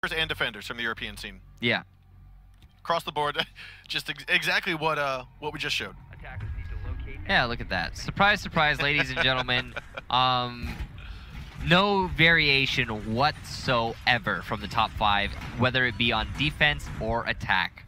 and defenders from the European scene. Yeah. Across the board, just exactly what we just showed. Yeah, look at that. Surprise, surprise, ladies and gentlemen. No variation whatsoever from the top 5, whether it be on defense or attack.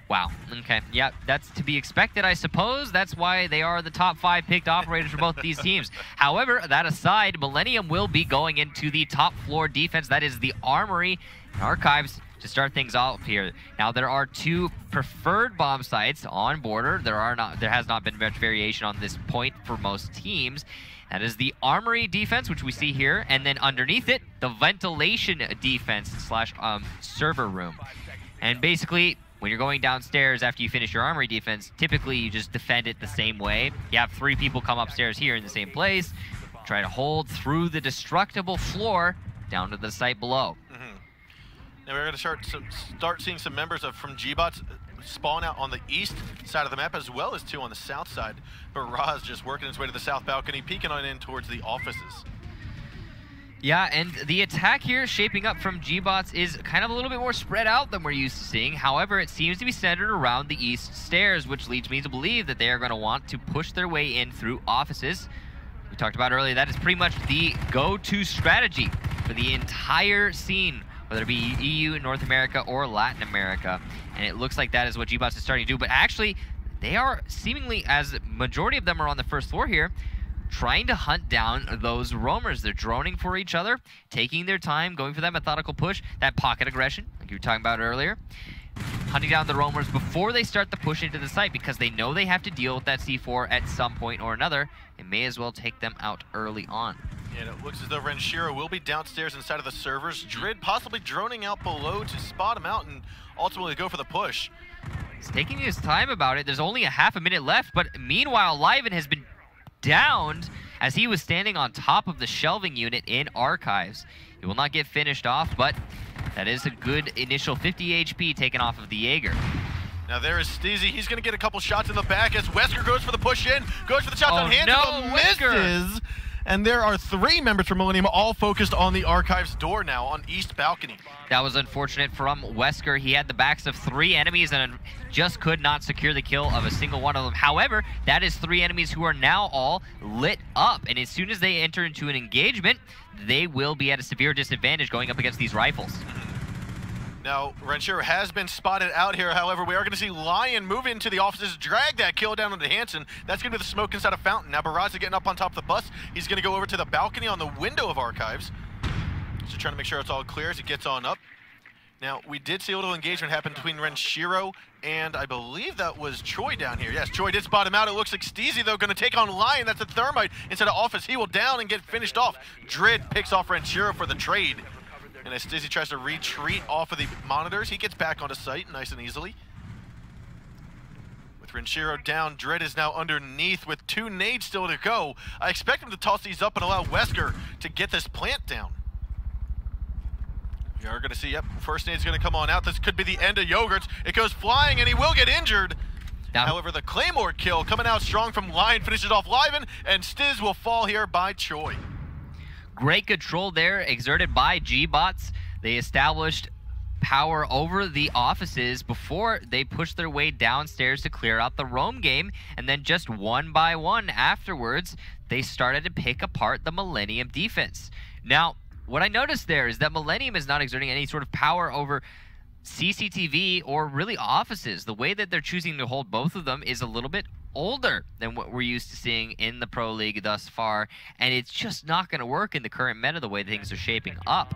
Wow. Okay. Yeah, that's to be expected, I suppose. That's why they are the top 5 picked operators for both of these teams. However, that aside, Millenium will be going into the top floor defense. That is the Armory and Archives to start things off here. Now, there are 2 preferred bomb sites on border. There has not been much variation on this point for most teams. That is the Armory defense, which we see here, and then underneath it, the ventilation defense slash server room. And basically, when you're going downstairs after you finish your Armory defense, typically you just defend it the same way. You have 3 people come upstairs here in the same place, try to hold through the destructible floor down to the site below. Now we're going to start seeing some members from gBots spawn out on the east side of the map, as well as 2 on the south side. But Raz just working his way to the south balcony, peeking on in towards the offices. Yeah, and the attack here shaping up from gBots is kind of a little bit more spread out than we're used to seeing. However, it seems to be centered around the east stairs, which leads me to believe that they are going to want to push their way in through offices. We talked about earlier, that is pretty much the go-to strategy for the entire scene, whether it be EU, North America, or Latin America. And it looks like that is what gBots is starting to do. But actually, they are seemingly, as majority of them are on the first floor here, trying to hunt down those roamers. They're droning for each other, taking their time, going for that methodical push, that pocket aggression, like you were talking about earlier. Hunting down the roamers before they start the push into the site, because they know they have to deal with that C4 at some point or another. It may as well take them out early on. And it looks as though Renshiro will be downstairs inside of the servers. Drid possibly droning out below to spot him out and ultimately go for the push. He's taking his time about it. There's only a half a minute left, but meanwhile, Liven has been downed as he was standing on top of the shelving unit in Archives. He will not get finished off, but that is a good initial 50 HP taken off of the Jaeger. Now there is Steezy. He's going to get a couple shots in the back as Wesker goes for the push in, goes for the shots on hand, no, misses. And there are 3 members from Millenium all focused on the Archives door now on east balcony. That was unfortunate from Wesker. He had the backs of 3 enemies and just could not secure the kill of a single one of them. However, that is 3 enemies who are now all lit up. And as soon as they enter into an engagement, they will be at a severe disadvantage going up against these rifles. Now, Renshiro has been spotted out here. However, we are going to see Lion move into the offices, drag that kill down onto Hansen. That's going to be the smoke inside of Fountain. Now, Barraza getting up on top of the bus. He's going to go over to the balcony on the window of Archives. So trying to make sure it's all clear as he gets on up. Now, we did see a little engagement happen between Renshiro and I believe that was Choi down here. Yes, Choi did spot him out. It looks like Steezy, though, going to take on Lion. That's a thermite inside of office. He will down and get finished off. Drid picks off Renshiro for the trade. And as Steezy tries to retreat off of the monitors, he gets back onto site nice and easily. With Renshiro down, Drid is now underneath with 2 nades still to go. I expect him to toss these up and allow Wesker to get this plant down. We are going to see, yep, first nade's going to come on out. This could be the end of Yogurts. It goes flying and he will get injured. Now, however, the Claymore kill coming out strong from Lion finishes off Liven, and Stiz will fall here by Choi. Great control there exerted by gBots. They established power over the offices before they pushed their way downstairs to clear out the roam game, and then just one by one afterwards, they started to pick apart the Millenium defense. Now, what I noticed there is that Millenium is not exerting any sort of power over CCTV or really offices. The way that they're choosing to hold both of them is a little bit older than what we're used to seeing in the Pro League thus far, and it's just not going to work in the current meta the way things are shaping up.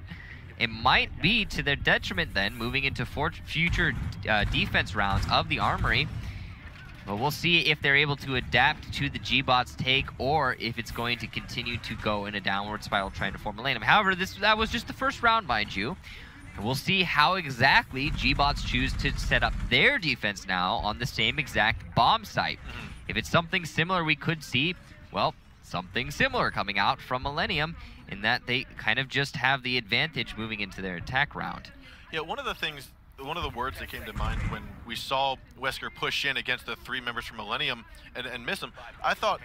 It might be to their detriment then, moving into future defense rounds of the Armory. But we'll see if they're able to adapt to the gBots take, or if it's going to continue to go in a downward spiral trying to form Millenium. However, that was just the first round, mind you. And we'll see how exactly gBots choose to set up their defense now on the same exact bomb site. If it's something similar, we could see, well, something similar coming out from Millenium, in that they kind of just have the advantage moving into their attack round. Yeah, one of the words that came to mind when we saw Wesker push in against the 3 members from Millenium and miss him, I thought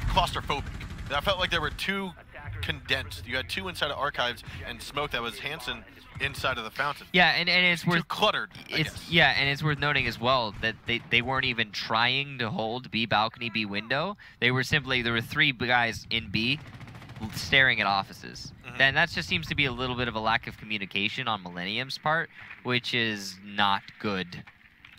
claustrophobic. I felt like there were 2 condensed. You had 2 inside of Archives and smoke that was Hansen inside of the fountain. Yeah, and it's worth... Too cluttered, I guess. Yeah, and it's worth noting as well that they weren't even trying to hold B balcony, B window. They were simply... There were 3 guys in B staring at offices. And that just seems to be a little bit of a lack of communication on Millenium's part, which is not good.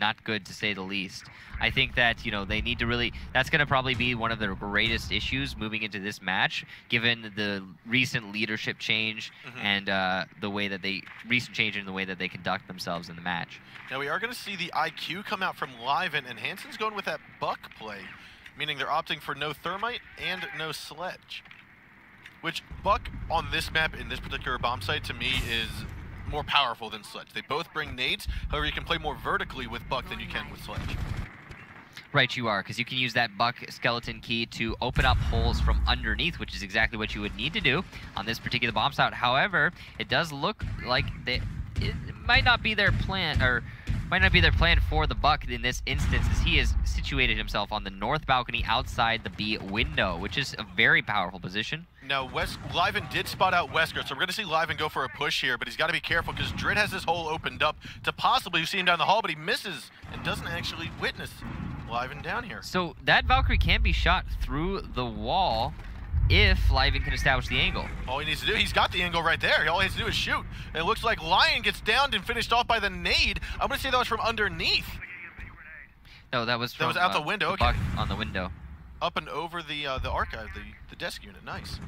Not good, to say the least. I think that, you know, they need to really... That's going to probably be one of their greatest issues moving into this match, given the recent leadership change and the way that they... Recent change in the way that they conduct themselves in the match. Now, we are going to see the IQ come out from Liven, and Hansen's going with that buck play, meaning they're opting for no thermite and no sledge. Which, buck on this map, in this particular bomb site, to me, is more powerful than sledge. They both bring nades, however, you can play more vertically with buck than you can with sledge. Right, you are, because you can use that buck skeleton key to open up holes from underneath, which is exactly what you would need to do on this particular bomb site. However, it does look like it might not be their plan, or might not be their plan for the buck in this instance, as he has situated himself on the north balcony outside the B window, which is a very powerful position. Now, Liven did spot out Wesker, so we're going to see Liven go for a push here, but he's got to be careful because Drid has this hole opened up to possibly see him down the hall, but he misses and doesn't actually witness Liven down here. So that Valkyrie can be shot through the wall if Liven can establish the angle. All he needs to do, he's got the angle right there. All he has to do is shoot. It looks like Lion gets downed and finished off by the nade. I'm going to say that was from underneath. No, that was from... That was out the window, okay. Buck on the window. Up and over the archive, the desk unit, nice.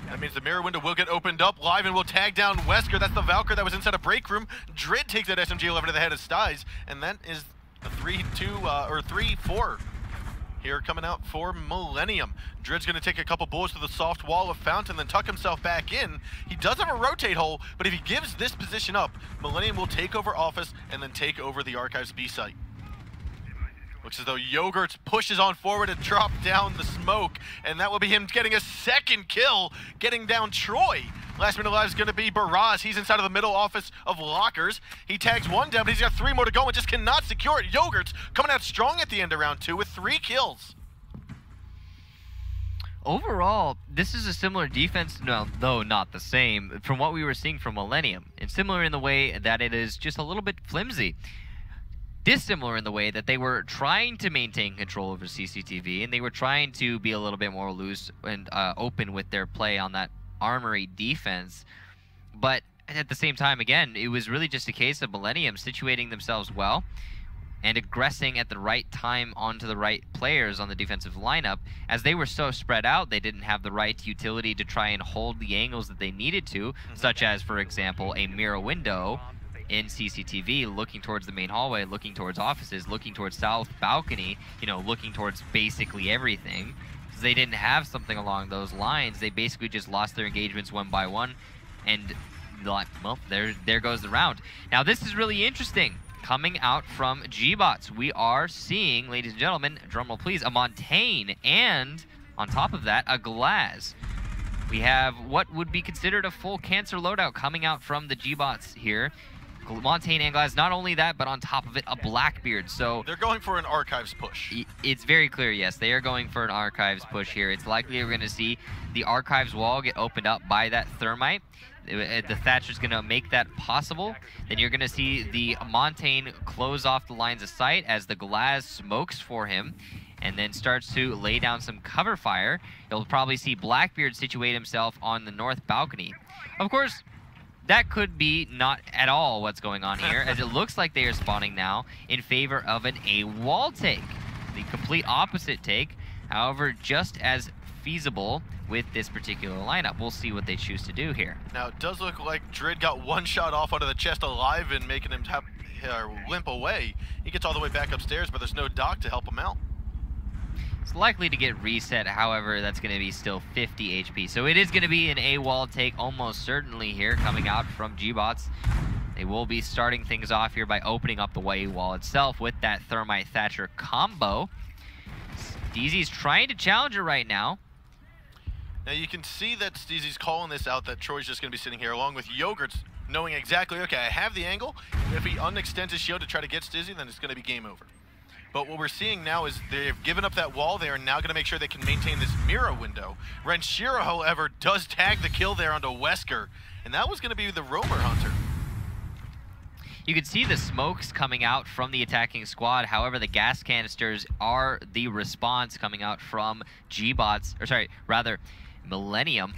That means the mirror window will get opened up. Liven will tag down Wesker. That's the Valkyrie that was inside a break room. Drid takes that SMG-11 to the head of Styes, and that is a 3-4 here coming out for Millenium. Drid's going to take a couple bullets to the soft wall of Fountain, then tuck himself back in. He does have a rotate hole, but if he gives this position up, Millenium will take over Office and then take over the Archives B site. Looks as though Yogurts pushes on forward and drop down the smoke, and that will be him getting a second kill, getting down Troy. Last minute alive is going to be Baraz. He's inside of the middle office of lockers. He tags 1 down, but he's got 3 more to go and just cannot secure it. Yogurts coming out strong at the end of round 2 with 3 kills. Overall, this is a similar defense, no, though not the same, from what we were seeing from Millenium. It's similar in the way that it is just a little bit flimsy. Dissimilar in the way that they were trying to maintain control over CCTV, and they were trying to be a little bit more loose and open with their play on that armory defense. But at the same time, again, it was really just a case of Millenium situating themselves well and aggressing at the right time onto the right players on the defensive lineup. As they were so spread out, they didn't have the right utility to try and hold the angles that they needed to, such as, for example, a mirror window in CCTV, looking towards the main hallway, looking towards offices, looking towards south balcony, you know, looking towards basically everything. Because they didn't have something along those lines. They basically just lost their engagements 1 by 1, and well, there goes the round. Now this is really interesting. Coming out from gBots, we are seeing, ladies and gentlemen, drumroll please, a Montaigne, and on top of that, a Glass. We have what would be considered a full cancer loadout coming out from the gBots here. Montaigne and Glass, not only that, but on top of it, a Blackbeard. So they're going for an Archives push. It's very clear, yes, they are going for an Archives push here. It's likely we're going to see the Archives wall get opened up by that thermite. The Thatcher's going to make that possible. Then you're going to see the Montaigne close off the lines of sight as the Glass smokes for him and then starts to lay down some cover fire. You'll probably see Blackbeard situate himself on the north balcony. Of course, that could be not at all what's going on here, as it looks like they are spawning now in favor of an A wall take. The complete opposite take, however, just as feasible with this particular lineup. We'll see what they choose to do here. Now, it does look like Drid got 1 shot off onto the chest alive and making him limp away. He gets all the way back upstairs, but there's no doc to help him out. It's likely to get reset, however, that's going to be still 50 HP. So it is going to be an A-wall take almost certainly here coming out from gBots. They will be starting things off here by opening up the A-wall itself with that Thermite Thatcher combo. Steezy's trying to challenge it right now. Now you can see that Steezy's calling this out, that Troy's just going to be sitting here along with Yogurts, knowing exactly, okay, I have the angle. If he unextends his shield to try to get Steezy, then it's going to be game over. But what we're seeing now is they've given up that wall. They are now going to make sure they can maintain this mirror window. Renshiro, however, does tag the kill there onto Wesker, and that was going to be the Roamer Hunter. You can see the smokes coming out from the attacking squad. However, the gas canisters are the response coming out from gBots, or sorry, rather, Millenium.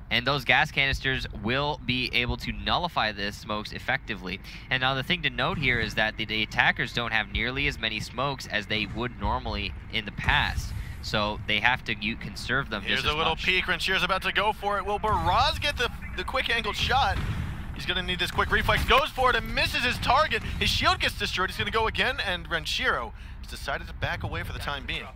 And those gas canisters will be able to nullify the smokes effectively. And now the thing to note here is that the attackers don't have nearly as many smokes as they would normally in the past. So they have to conserve them just as much. Here's a little peek. Renshiro's about to go for it. Will Baraz get the quick angled shot? He's going to need this quick reflex. Goes for it and misses his target. His shield gets destroyed. He's going to go again, and Renshiro has decided to back away for the time being.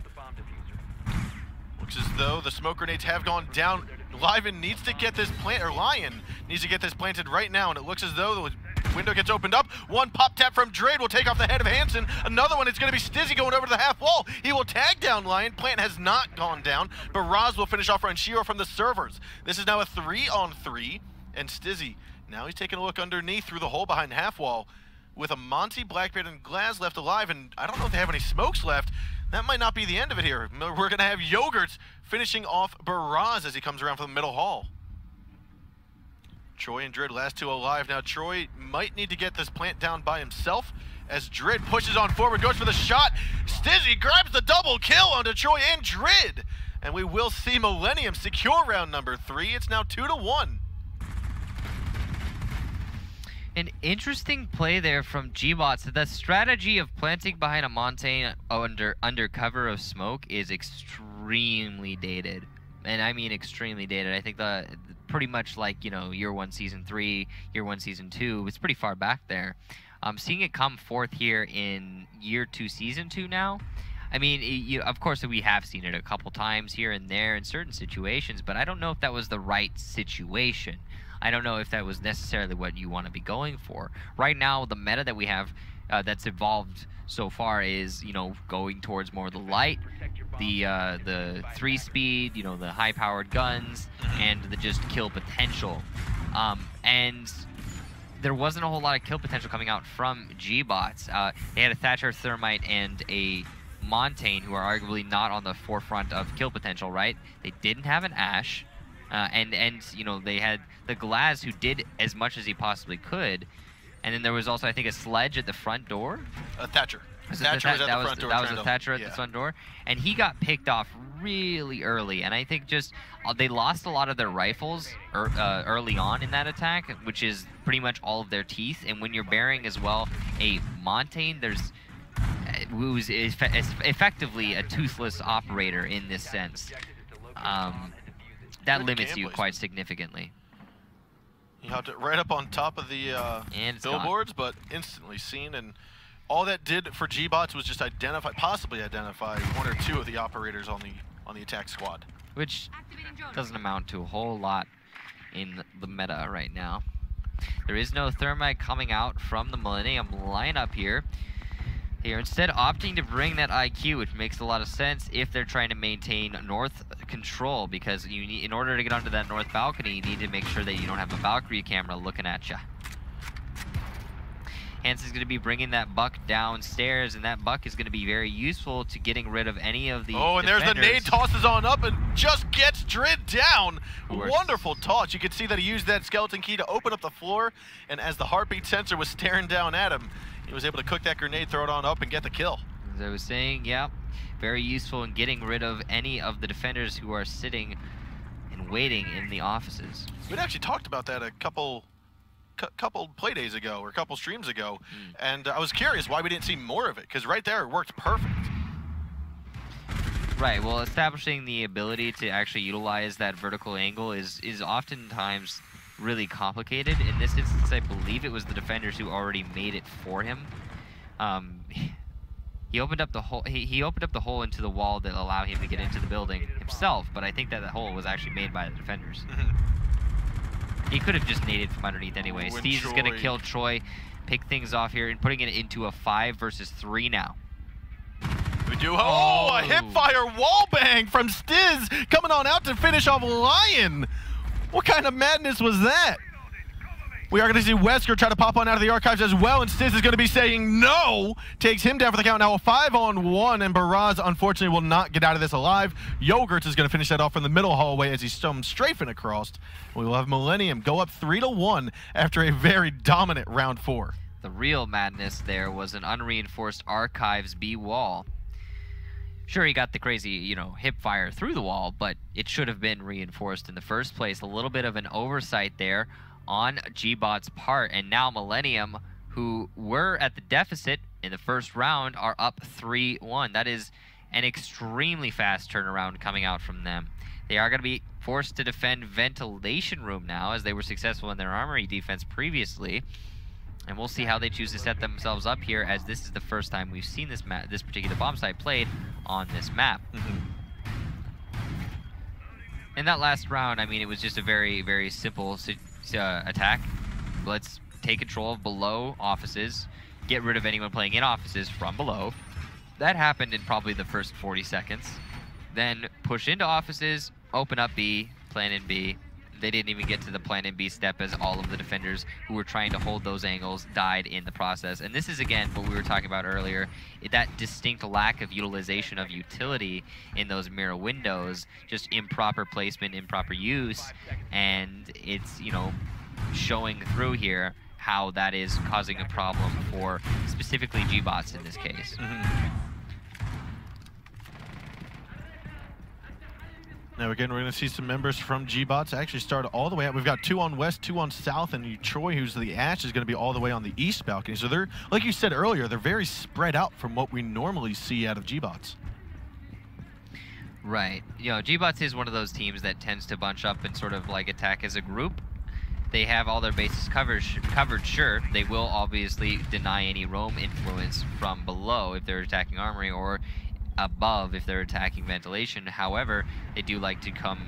Looks as though the smoke grenades have gone down. Lion needs to get this planted right now, and it looks as though the window gets opened up. One pop tap from Drade will take off the head of Hansen. Another one, it's going to be Stizzy going over to the half wall. He will tag down Lion. Plant has not gone down, but Raz will finish off Renshiro from the servers. This is now a 3-on-3, and Stizzy, now he's taking a look underneath through the hole behind half wall with a Monty, Blackbeard, and Glaz left alive, and I don't know if they have any smokes left. That might not be the end of it here. We're going to have Yogurts finishing off Baraz as he comes around from the middle hall. Troy and Drid, last two alive. Now Troy might need to get this plant down by himself as Drid pushes on forward, goes for the shot. Stizzy grabs the double kill onto Troy and Drid. And we will see Millenium secure round number 3. It's now 2-1. An interesting play there from gBots. The strategy of planting behind a mountain under cover of smoke is extremely dated. And I mean extremely dated. I think pretty much like, you know, year 1, season 3, year 1, season 2, it's pretty far back there. Seeing it come forth here in year 2, season 2 now, I mean, of course we have seen it a couple times here and there in certain situations, but I don't know if that was the right situation. I don't know if that was necessarily what you want to be going for. Right now, the meta that we have that's evolved so far is, you know, going towards more of the light, the 3-speed, you know, the high-powered guns, and the just kill potential. And there wasn't a whole lot of kill potential coming out from gBots. They had a Thatcher, Thermite, and a Montaigne, who are arguably not on the forefront of kill potential, right? They didn't have an Ashe. And you know, they had the Glaz, who did as much as he possibly could, and then there was also, I think, a Sledge at the front door. Thatcher. Thatcher was at the front door. That was a Thatcher at the front door, and he got picked off really early. And I think just they lost a lot of their rifles early on in that attack, which is pretty much all of their teeth. And when you're bearing as well a Montaigne, who's effectively a toothless operator in this sense. That limits you quite significantly. He hopped it right up on top of the billboards, but instantly seen. And all that did for gBots was just possibly identify 1 or 2 of the operators on the attack squad. Which doesn't amount to a whole lot in the meta right now. There is no Thermite coming out from the Millenium lineup here. Here, instead opting to bring that IQ, which makes a lot of sense if they're trying to maintain north control, because you need, in order to get onto that north balcony, you need to make sure that you don't have a Valkyrie camera looking at you. Hansen's going to be bringing that buck downstairs, and that buck is going to be very useful to getting rid of any of the and defenders. There's the nade, tosses on up and just gets Drid down. Wonderful toss. You could see that he used that skeleton key to open up the floor, and as the heartbeat sensor was staring down at him, he was able to cook that grenade, throw it on up, and get the kill. As I was saying, yeah, very useful in getting rid of any of the defenders who are sitting and waiting in the offices. We'd actually talked about that a couple play days ago, or a couple streams ago, and I was curious why we didn't see more of it, because right there it worked perfect. Right, well, establishing the ability to actually utilize that vertical angle is oftentimes really complicated. In this instance, I believe it was the defenders who already made it for him. He opened up the hole. He opened up the hole into the wall that allowed him to get into the building himself. But I think that the hole was actually made by the defenders. He could have just naded from underneath anyway. Steez is going to kill Troy, pick things off here, and putting it into a 5 versus 3 now. We do. A hip-fire wall bang from Stiz coming on out to finish off Lion. What kind of madness was that? We are going to see Wesker try to pop on out of the archives as well, and Stiz is going to be saying no. Takes him down for the count now, a 5-on-1, and Baraz unfortunately will not get out of this alive. Yogurts is going to finish that off from the middle hallway as he's strafing across. We will have Millenium go up 3-1 after a very dominant round 4. The real madness there was an unreinforced archives B wall. Sure, he got the crazy, you know, hip fire through the wall, but it should have been reinforced in the first place. A little bit of an oversight there on gBots' part, and now Millenium, who were at the deficit in the first round, are up 3-1. That is an extremely fast turnaround coming out from them. They are going to be forced to defend ventilation room now, as they were successful in their armory defense previously. And we'll see how they choose to set themselves up here, as this is the first time we've seen this this particular bomb site played on this map. In that last round, I mean, it was just a very, very simple attack. Let's take control of below offices, get rid of anyone playing in offices from below. That happened in probably the first 40 seconds. Then push into offices, open up B, plan in B. They didn't even get to the plan in B step, as all of the defenders who were trying to hold those angles died in the process. And this is, again, what we were talking about earlier, that distinct lack of utilization of utility in those mirror windows, just improper placement, improper use, and it's, you know, showing through here how that is causing a problem for specifically gBots in this case. Now again, we're going to see some members from gBots actually start all the way out. We've got 2 on west, 2 on south, and Troy, who's the Ash, is going to be all the way on the east balcony. So they're, like you said earlier, they're very spread out from what we normally see out of gBots. Right. You know, gBots is one of those teams that tends to bunch up and sort of like attack as a group. They have all their bases covered, sure. They will obviously deny any roam influence from below if they're attacking armory, or above if they're attacking ventilation. However, they do like to come,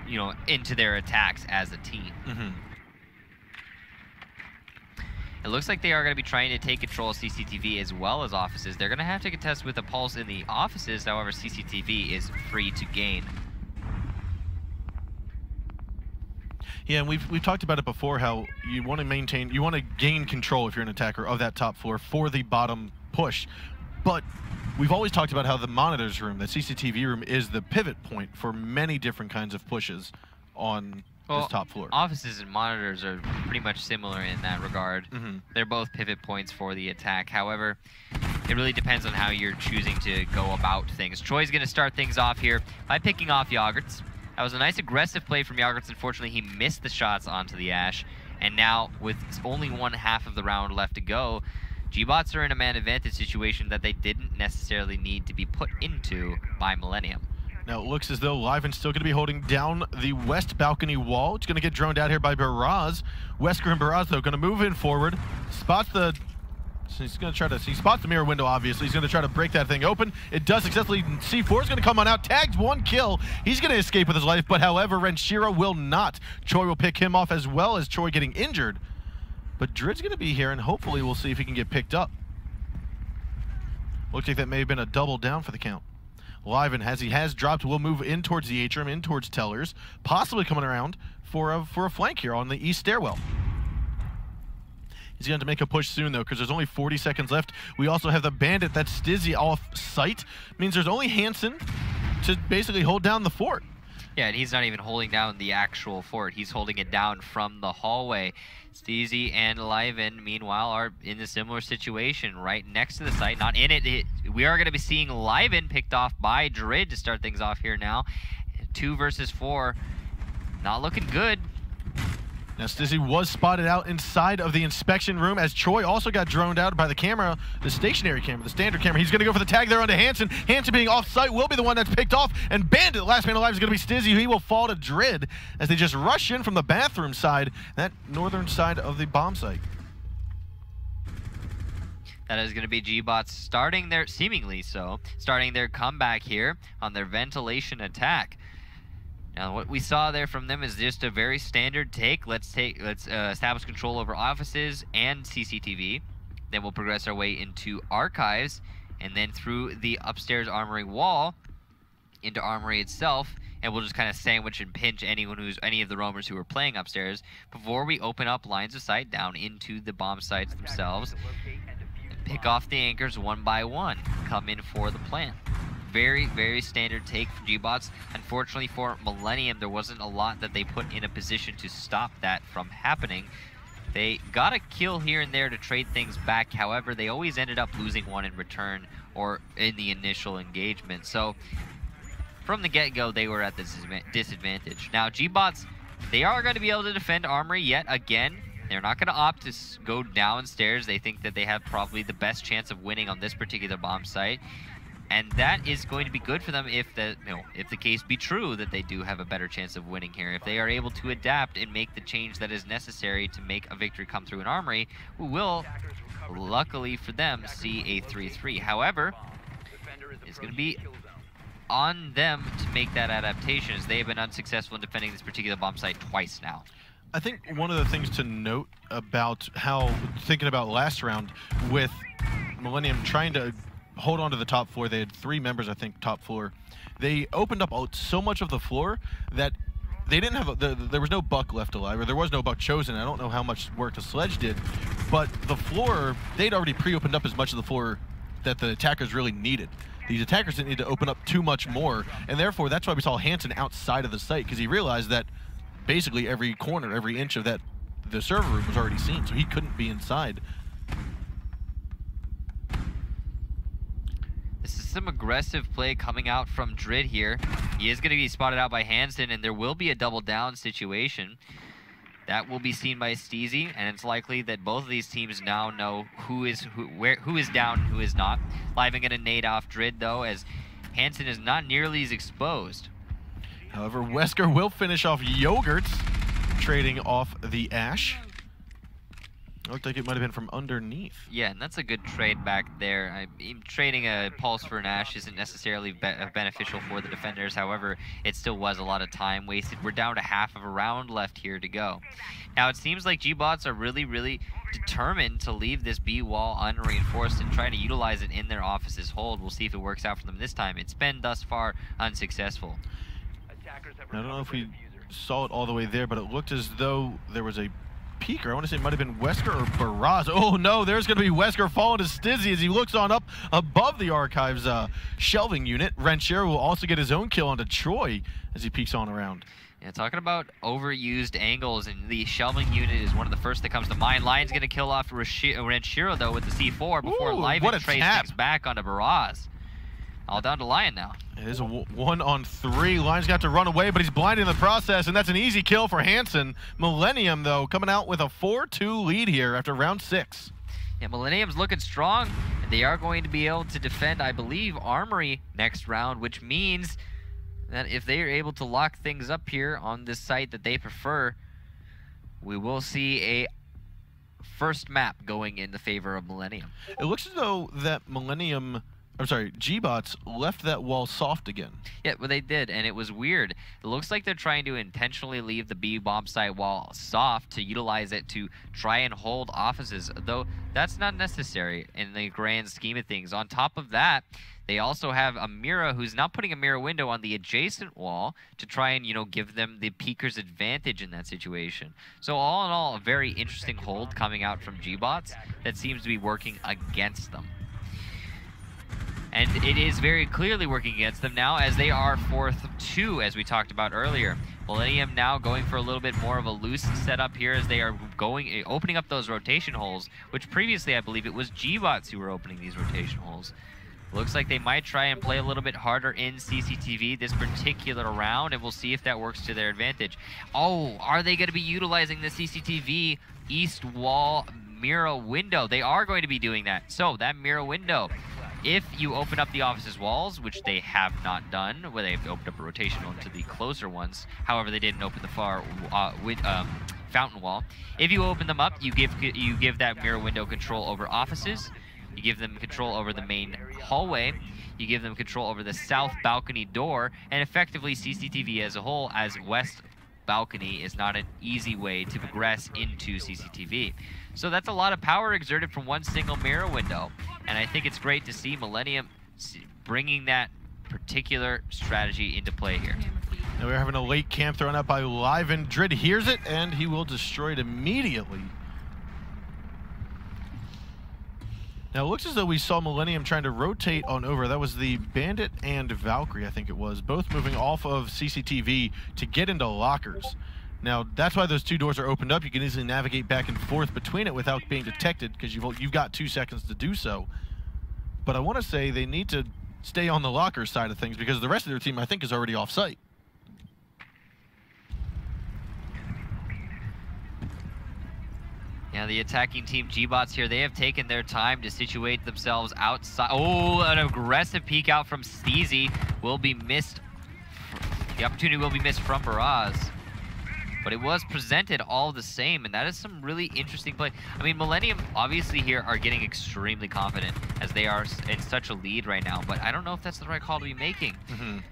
you know, into their attacks as a team. It looks like they are going to be trying to take control of CCTV as well as offices. They're going to have to contest with a pulse in the offices. However, CCTV is free to gain. Yeah, and we've talked about it before, how you want to maintain, you want to gain control if you're an attacker of that top floor for the bottom push. But we've always talked about how the monitors room, the CCTV room, is the pivot point for many different kinds of pushes on this top floor. Offices and monitors are pretty much similar in that regard. They're both pivot points for the attack. However, it really depends on how you're choosing to go about things. Troy's going to start things off here by picking off Yogurts. That was a nice aggressive play from Yogurts. Unfortunately, he missed the shots onto the Ash. And now, with only 1/2 of the round left to go, gBots are in a man advantage situation that they didn't necessarily need to be put into by Millenium. Now it looks as though Liven's still going to be holding down the west balcony wall. It's going to get droned out here by Baraz. Wesker and Baraz, though, going to move in forward. Spots the... So he's going to try to... He spots the mirror window, obviously. He's going to try to break that thing open. It does successfully. C4 is going to come on out. Tagged 1 kill. He's going to escape with his life, but however, Renshiro will not. Troy will pick him off, as well as Troy getting injured. But Drid's going to be here, and hopefully we'll see if he can get picked up. Looks like that may have been a double down for the count. Liven, as he has dropped, will move in towards the atrium, in towards Tellers, possibly coming around for a flank here on the east stairwell. He's going to make a push soon, though, because there's only 40 seconds left. We also have the Bandit that's Stizzy off site. Means there's only Hansen to basically hold down the fort. Yeah, and he's not even holding down the actual fort. He's holding it down from the hallway. Steezy and Liven, meanwhile, are in a similar situation right next to the site. Not in it. We are going to be seeing Liven picked off by Drid to start things off here now. 2 versus 4. Not looking good. Now, Stizzy was spotted out inside of the inspection room, as Troy also got droned out by the camera, the stationary camera, the standard camera. He's going to go for the tag there onto Hansen. Hansen being off-site will be the one that's picked off, and Bandit, last man alive, is going to be Stizzy. He will fall to Drid as they just rush in from the bathroom side, that northern side of the bomb site. That is going to be gBots starting their, seemingly so, starting their comeback here on their ventilation attack. Now, what we saw there from them is just a very standard take. Let's establish control over offices and CCTV. Then we'll progress our way into archives, and then through the upstairs armory wall into armory itself and we'll just kind of sandwich and pinch any of the roamers who are playing upstairs before we open up lines of sight down into the bomb sites themselves. Pick off the anchors one by one. Come in for the plant. Very, very standard take for gBots. Unfortunately for Millenium, there wasn't a lot that they put in a position to stop that from happening. They got a kill here and there to trade things back. However, they always ended up losing one in return or in the initial engagement. So from the get-go, they were at this disadvantage. Now, gBots, they are going to be able to defend Armory yet again. They're not going to opt to go downstairs. They think that they have probably the best chance of winning on this particular bomb site. And that is going to be good for them if the case be true that they do have a better chance of winning here. If they are able to adapt and make the change that is necessary to make a victory come through in Armory, we will, luckily for them, see a 3-3. However, it's going to be on them to make that adaptation, as they have been unsuccessful in defending this particular bomb site twice now. I think one of the things to note about how, thinking about last round, with Millenium trying to hold on to the top floor, they had 3 members, I think, top floor. They opened up so much of the floor that they didn't have, there was no buck left alive, or there was no buck chosen. I don't know how much work the sledge did, but the floor, they'd already pre-opened up as much of the floor that the attackers really needed. These attackers didn't need to open up too much more, and therefore that's why we saw Hansen outside of the site, because he realized that basically every corner, every inch of the server room was already seen, so he couldn't be inside. This is some aggressive play coming out from Drid here. He is going to be spotted out by Hansen, and there will be a double down situation. That will be seen by Steezy, and it's likely that both of these teams now know who is down and who is not. Living going to nade off Drid, though, as Hansen is not nearly as exposed. However, Wesker will finish off Yogurts, trading off the Ash. It looked like it might have been from underneath. Yeah, and that's a good trade back there. Trading a Pulse for an Ash isn't necessarily beneficial for the defenders. However, it still was a lot of time wasted. We're down to half of a round left here to go. Now, it seems like gBots are really, really determined to leave this B wall unreinforced and trying to utilize it in their office's hold. We'll see if it works out for them this time. It's been thus far unsuccessful. I don't know if we saw it all the way there, but it looked as though there was a peeker. I want to say it might have been Wesker or Barraz. Oh no, there's going to be Wesker falling to Stizzy as he looks on up above the Archives shelving unit. Ranchero will also get his own kill onto Troy as he peeks on around. Yeah, talking about overused angles, and the shelving unit is one of the first that comes to mind. Lion's going to kill off Ranchero, though, with the C4 before Liven trades things back onto Barraz. All down to Lion now. It is a 1-on-3. Lion's got to run away, but he's blinded in the process, and that's an easy kill for Hansen. Millenium, though, coming out with a 4-2 lead here after round 6. Yeah, Millenium's looking strong, and they are going to be able to defend, I believe, Armory next round, which means that if they are able to lock things up here on this site that they prefer, we will see a first map going in the favor of Millenium. It looks as though that gBots left that wall soft again. Yeah, well, they did, and it was weird. It looks like they're trying to intentionally leave the B bomb site wall soft to utilize it to try and hold offices, though that's not necessary in the grand scheme of things. On top of that, they also have a Mira who's now putting a mirror window on the adjacent wall to try and, give them the peeker's advantage in that situation. So all in all, a very interesting hold coming out from gBots that seems to be working against them. And it is very clearly working against them now, as they are 4-2, as we talked about earlier. Millenium now going for a little bit more of a loose setup here, as they are opening up those rotation holes, which previously I believe it was gBots who were opening these rotation holes. Looks like they might try and play a little bit harder in CCTV this particular round, and we'll see if that works to their advantage. Oh, are they going to be utilizing the CCTV east wall mirror window? They are going to be doing that. So that mirror window, if you open up the office's walls, which they have not done, where they've opened up a rotation onto the closer ones, however, they didn't open the far fountain wall. If you open them up, you give that mirror window control over offices. You give them control over the main hallway. You give them control over the south balcony door, and effectively CCTV as a whole, as west balcony is not an easy way to progress into CCTV. So that's a lot of power exerted from one single mirror window. And I think it's great to see Millenium bringing that particular strategy into play here. Now we're having a late camp thrown out by Live, and Drid hears it, and he will destroy it immediately. Now it looks as though we saw Millenium trying to rotate on over. That was the Bandit and Valkyrie, I think it was, both moving off of CCTV to get into lockers. Now that's why those 2 doors are opened up. You can easily navigate back and forth between it without being detected, because you've got 2 seconds to do so. But I want to say they need to stay on the locker side of things, because the rest of their team, I think, is already off site. Yeah, the attacking team gBots here, they have taken their time to situate themselves outside. Oh, an aggressive peek out from Steezy will be missed. The opportunity will be missed from Baraz. But it was presented all the same, and that is some really interesting play. I mean, Millenium obviously here are getting extremely confident as they are in such a lead right now, but I don't know if that's the right call to be making.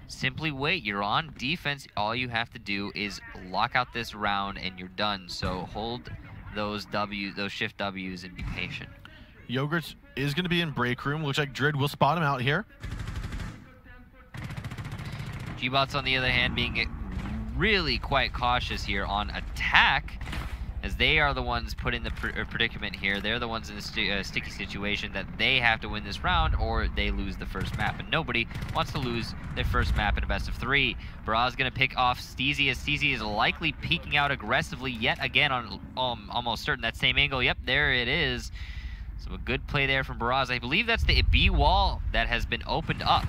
Simply wait. You're on defense. All you have to do is lock out this round and you're done. So hold those shift W's, and be patient. Yogurt is going to be in break room. Looks like Drid will spot him out here. gBots, on the other hand, being really quite cautious here on attack, as they are the ones put in the predicament here. They're the ones in the sticky situation that they have to win this round or they lose the first map, and nobody wants to lose their first map in a best of 3. Baraz gonna pick off Steezy, as Steezy is likely peeking out aggressively yet again on almost certain that same angle. Yep, there it is. So a good play there from Baraz. I believe that's the B wall that has been opened up.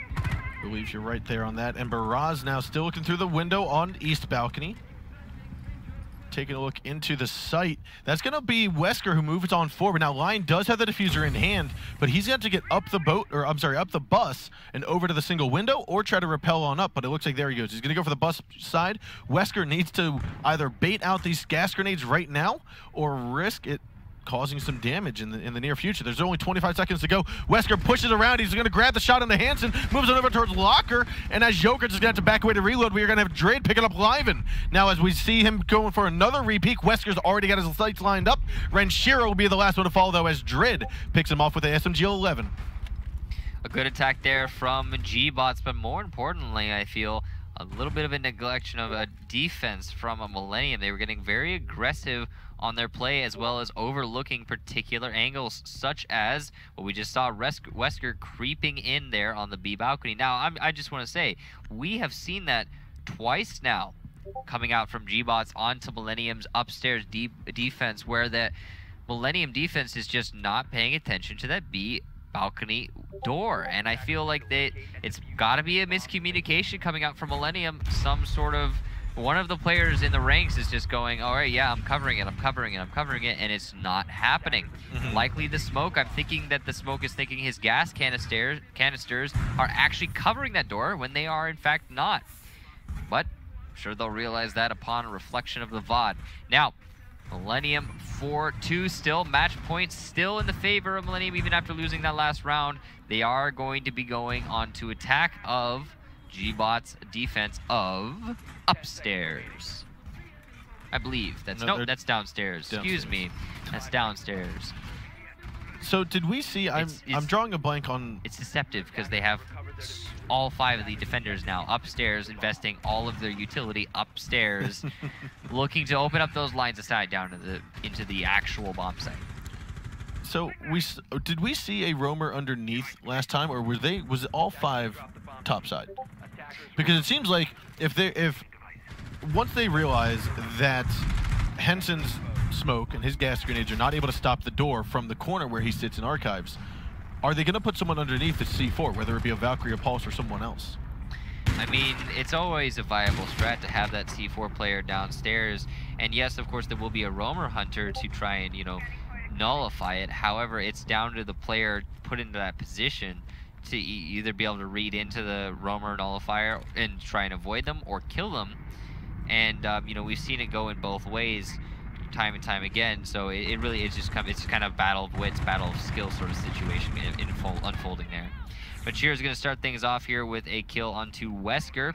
I believe you're right there on that. And Baraz now still looking through the window on east balcony. Taking a look into the site. That's going to be Wesker who moves on forward. Now, Lion does have the diffuser in hand, but he's got to get up the boat, or I'm sorry, up the bus and over to the single window, or try to rappel on up, but it looks like there he goes. He's going to go for the bus side. Wesker needs to either bait out these gas grenades right now or risk it causing some damage in the near future. There's only 25 seconds to go. Wesker pushes around. He's going to grab the shot on the Hansen, moves it over towards Locker, and as Joker's is going to have to back away to reload, we are going to have Drid picking up Liven. Now, as we see him going for another repeat, Wesker's already got his sights lined up. Renshiro will be the last one to fall, though, as Drid picks him off with the SMG-11. A good attack there from gBots, but more importantly, I feel a little bit of a neglection of a defense from a Millenium. They were getting very aggressive on their play, as well as overlooking particular angles, such as what we just saw, Wesker creeping in there on the B balcony. Now, I just want to say, we have seen that twice now, coming out from gBots onto Millenium's upstairs defense, where the Millenium defense is just not paying attention to that B balcony door, and I feel like it's got to be a miscommunication coming out from Millenium. Some sort of one of the players in the ranks is just going, all right, yeah, I'm covering it, and it's not happening. Likely the smoke. I'm thinking that the smoke is thinking his gas canisters are actually covering that door when they are in fact not. But I'm sure they'll realize that upon reflection of the VOD. Now, Millenium 4-2 still, match points still in the favor of Millenium even after losing that last round. They are going to be going on to attack of gBots defense of upstairs. I believe that's that's downstairs. Excuse me, that's downstairs. So did we see? I'm drawing a blank on. It's deceptive because they have all 5 of the defenders now upstairs, investing all of their utility upstairs, looking to open up those lines aside down to into the actual bomb site. So did we see a roamer underneath last time, or was it all 5 topside? Because it seems like if once they realize that Henson's smoke and his gas grenades are not able to stop the door from the corner where he sits in archives, are they going to put someone underneath the C4, whether it be a Valkyrie, a Pulse, or someone else? I mean, it's always a viable strat to have that C4 player downstairs, and yes, of course, there will be a roamer hunter to try and, you know, nullify it. However, it's down to the player put into that position to either be able to read into the roamer nullifier and try and avoid them or kill them. And you know, we've seen it go in both ways time and time again. So it really is just it's kind of battle of wits, battle of skill sort of situation unfolding there. But Cheer's going to start things off here with a kill onto Wesker,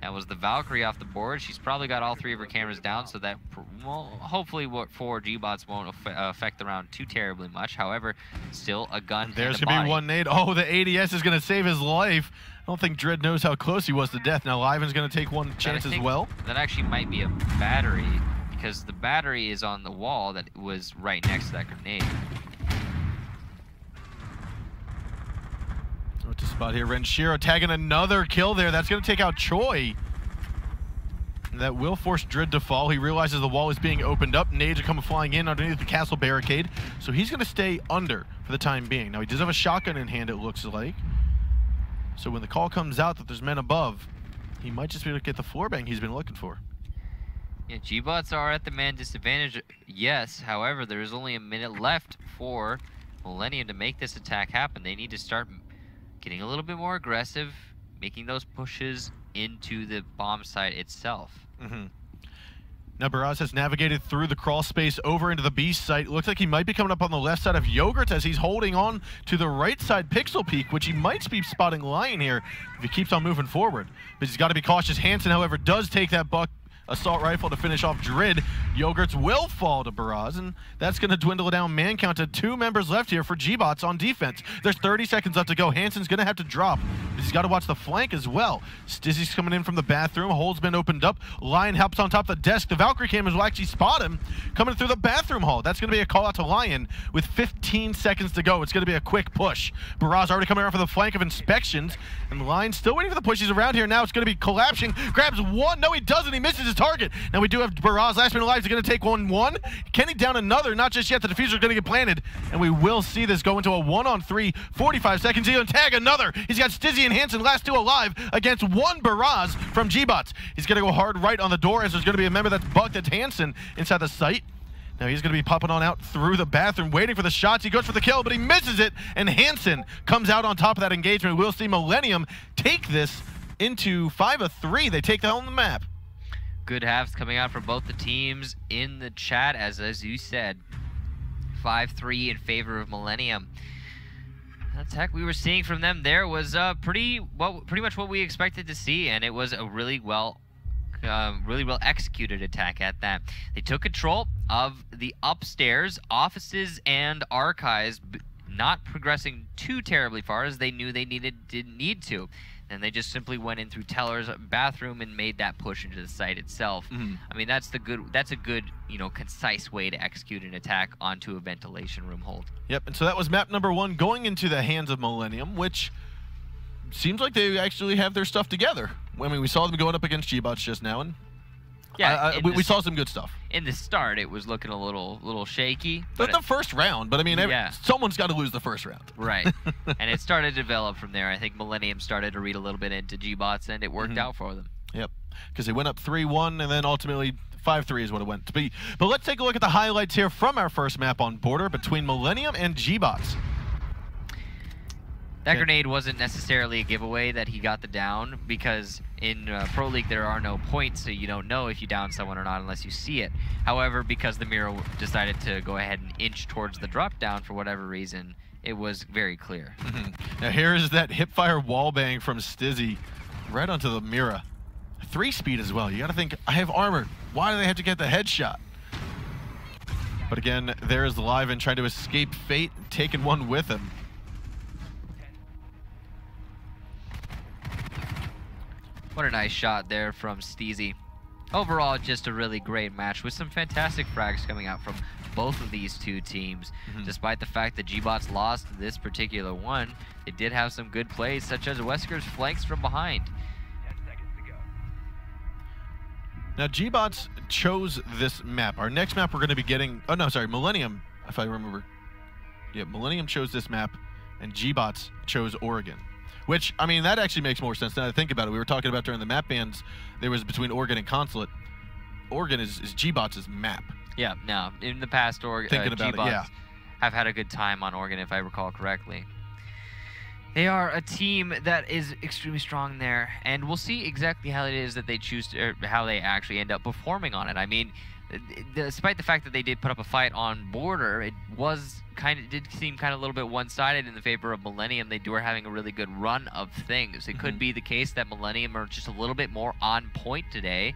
That was the Valkyrie off the board. She's probably got all 3 of her cameras down, so that hopefully for gBots won't affect the round too terribly much. However, still a gun. There's going to be one nade. Oh, the ADS is going to save his life. I don't think Dread knows how close he was to death. Now Liven's going to take one chance as well. That actually might be a battery, because the battery is on the wall that was right next to that grenade. What's the spot here? Renshiro tagging another kill there. That's going to take out Choi. And that will force Dread to fall. He realizes the wall is being opened up. Nades are coming flying in underneath the castle barricade. So he's going to stay under for the time being. Now he does have a shotgun in hand, it looks like. So when the call comes out that there's men above, he might just be able to get the floor bang he's been looking for. Yeah, gBots are at the man disadvantage, yes. However, there is only a minute left for Millenium to make this attack happen. They need to start getting a little bit more aggressive, making those pushes into the bomb site itself. Now Baraz has navigated through the crawl space over into the B site. Looks like he might be coming up on the left side of Yogurt as he's holding on to the right side pixel peak, which he might be spotting Lion here if he keeps on moving forward. But he's got to be cautious. Hansen, however, does take that buck assault rifle to finish off Drid. Yogurts will fall to Baraz, and that's going to dwindle down man count to 2 members left here for gBots on defense. There's 30 seconds left to go. Hansen's going to have to drop. He's got to watch the flank as well. Stizzy's coming in from the bathroom. Hole's been opened up. Lion helps on top of the desk. The Valkyrie cameras will actually spot him coming through the bathroom hall. That's going to be a call out to Lion with 15 seconds to go. It's going to be a quick push. Baraz already coming around for the flank of inspections, and Lion's still waiting for the push. He's around here now. It's going to be collapsing. Grabs one. No, he doesn't. He misses his target. Now we do have Baraz. Last minute alive. He's going to take 1-1. Can he down another? Not just yet. The diffuser's going to get planted, and we will see this go into a 1-on-3. 45 seconds. He'll tag another. He's got Stizzy and Hansen, last 2 alive, against 1 Baraz from gBots. He's going to go hard right on the door as there's going to be a member that's bugged. That's Hansen inside the site. Now he's going to be popping on out through the bathroom, waiting for the shots. He goes for the kill, but he misses it, and Hansen comes out on top of that engagement. We'll see Millenium take this into 5-3. They take the home the map. Good halves coming out from both the teams in the chat, as you said. 5-3 in favor of Millenium. The attack we were seeing from them there was pretty much what we expected to see, and it was a really well executed attack at that. They took control of the upstairs offices and archives, not progressing too terribly far as they knew they didn't need to. And they just simply went in through Teller's bathroom and made that push into the site itself. I mean, that's a good, concise way to execute an attack onto a ventilation room hold. Yep, and so that was map number 1 going into the hands of Millenium, which seems like they actually have their stuff together. I mean, we saw them going up against gBots just now, and yeah, we saw some good stuff. In the start, it was looking a little shaky. But the first round, but I mean, someone's got to lose the first round. Right. And it started to develop from there. I think Millenium started to read a little bit into gBots, and it worked out for them. Yep, because they went up 3-1, and then ultimately 5-3 is what it went to be. But let's take a look at the highlights here from our first map on Border between Millenium and gBots. That grenade wasn't necessarily a giveaway that he got the down, because in Pro League there are no points, so you don't know if you down someone or not unless you see it. However, because the mirror decided to go ahead and inch towards the drop down for whatever reason, it was very clear. Now here's that hipfire wallbang from Stizzy right onto the mirror. 3-speed as well. You got to think, I have armor. Why do they have to get the headshot? But again, there is Liven trying to escape fate, taking one with him. What a nice shot there from Steezy. Overall, just a really great match with some fantastic frags coming out from both of these 2 teams. Despite the fact that gBots lost this particular one, they did have some good plays, such as Wesker's flanks from behind. 10 seconds to go. Now, gBots chose this map. Our next map we're going to be getting... Oh, no, sorry, Millenium, if I remember. Yeah, Millenium chose this map, and gBots chose Oregon. Which, I mean, that actually makes more sense now that I think about it. We were talking about during the map bans, there was between Oregon and Consulate. Oregon is gBots' map. Yeah, no, in the past, gBots have had a good time on Oregon, if I recall correctly. They are a team that is extremely strong there, and we'll see exactly how it is that they choose to, or how they actually end up performing on it. I mean, despite the fact that they did put up a fight on border, it did seem kind of a little bit one-sided in the favor of Millenium. They were having a really good run of things. It could be the case that Millenium are just a little bit more on point today.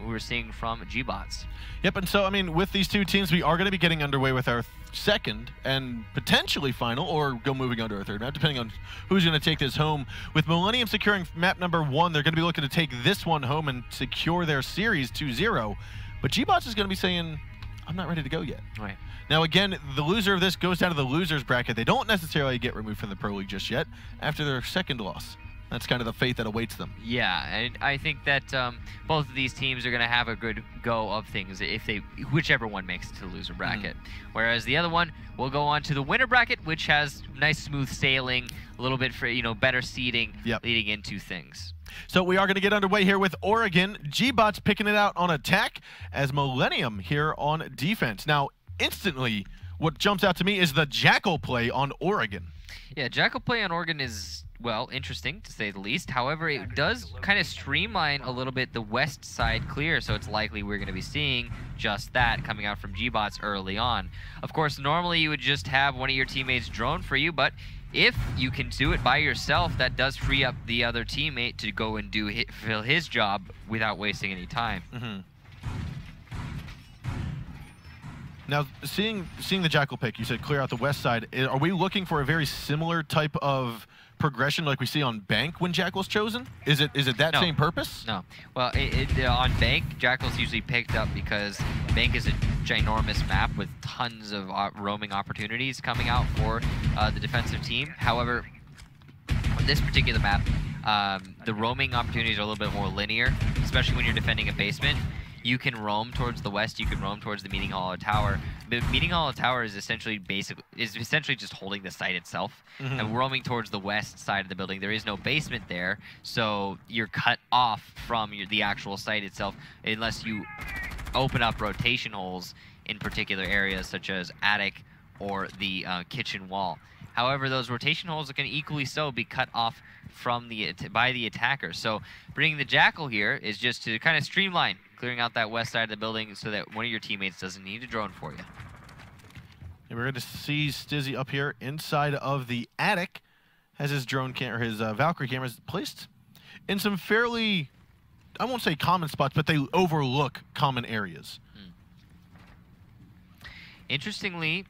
We were seeing from gBots. Yep, and so, I mean, with these two teams, we are going to be getting underway with our second and potentially final, or go moving on to our third map, depending on who's going to take this home. With Millenium securing map number 1, they're going to be looking to take this one home and secure their series 2-0. But gBots is going to be saying, I'm not ready to go yet. Right. Now, again, the loser of this goes down to the loser's bracket. They don't necessarily get removed from the Pro League just yet after their second loss. That's kind of the fate that awaits them. Yeah, and I think that both of these teams are going to have a good go of things if whichever one makes it to the loser bracket. Whereas the other one will go on to the winner bracket, which has nice smooth sailing, a little bit for better seeding leading into things. So we are going to get underway here with Oregon. gBots picking it out on attack as Millenium here on defense. Now, instantly, what jumps out to me is the Jackal play on Oregon. Yeah, Jackal play on Oregon is, well, interesting to say the least. However, it does kind of streamline a little bit the west side clear, so it's likely we're going to be seeing just that coming out from gBots early on. Of course, normally you would just have one of your teammates drone for you, but if you can do it by yourself, that does free up the other teammate to go and fulfill his job without wasting any time. Now, seeing the Jackal pick, you said clear out the west side. Are we looking for a very similar type of progression like we see on Bank when Jackal's chosen? Is it that same purpose? No. Well, on Bank, Jackal's usually picked up because Bank is a ginormous map with tons of roaming opportunities coming out for the defensive team. However, on this particular map, the roaming opportunities are a little bit more linear, especially when you're defending a basement. You can roam towards the west, you can roam towards the Meeting Hollow Tower. The Meeting Hollow Tower is essentially just holding the site itself. And roaming towards the west side of the building, there is no basement there, so you're cut off from the actual site itself unless you open up rotation holes in particular areas such as attic or the kitchen wall. However, those rotation holes can equally so be cut off from by the attacker. So bringing the Jackal here is just to kind of streamline clearing out that west side of the building so that one of your teammates doesn't need a drone for you. And we're going to see Stizzy up here inside of the attic, has his drone camera, his Valkyrie cameras placed in some fairly, I won't say common spots, but they overlook common areas. Interestingly,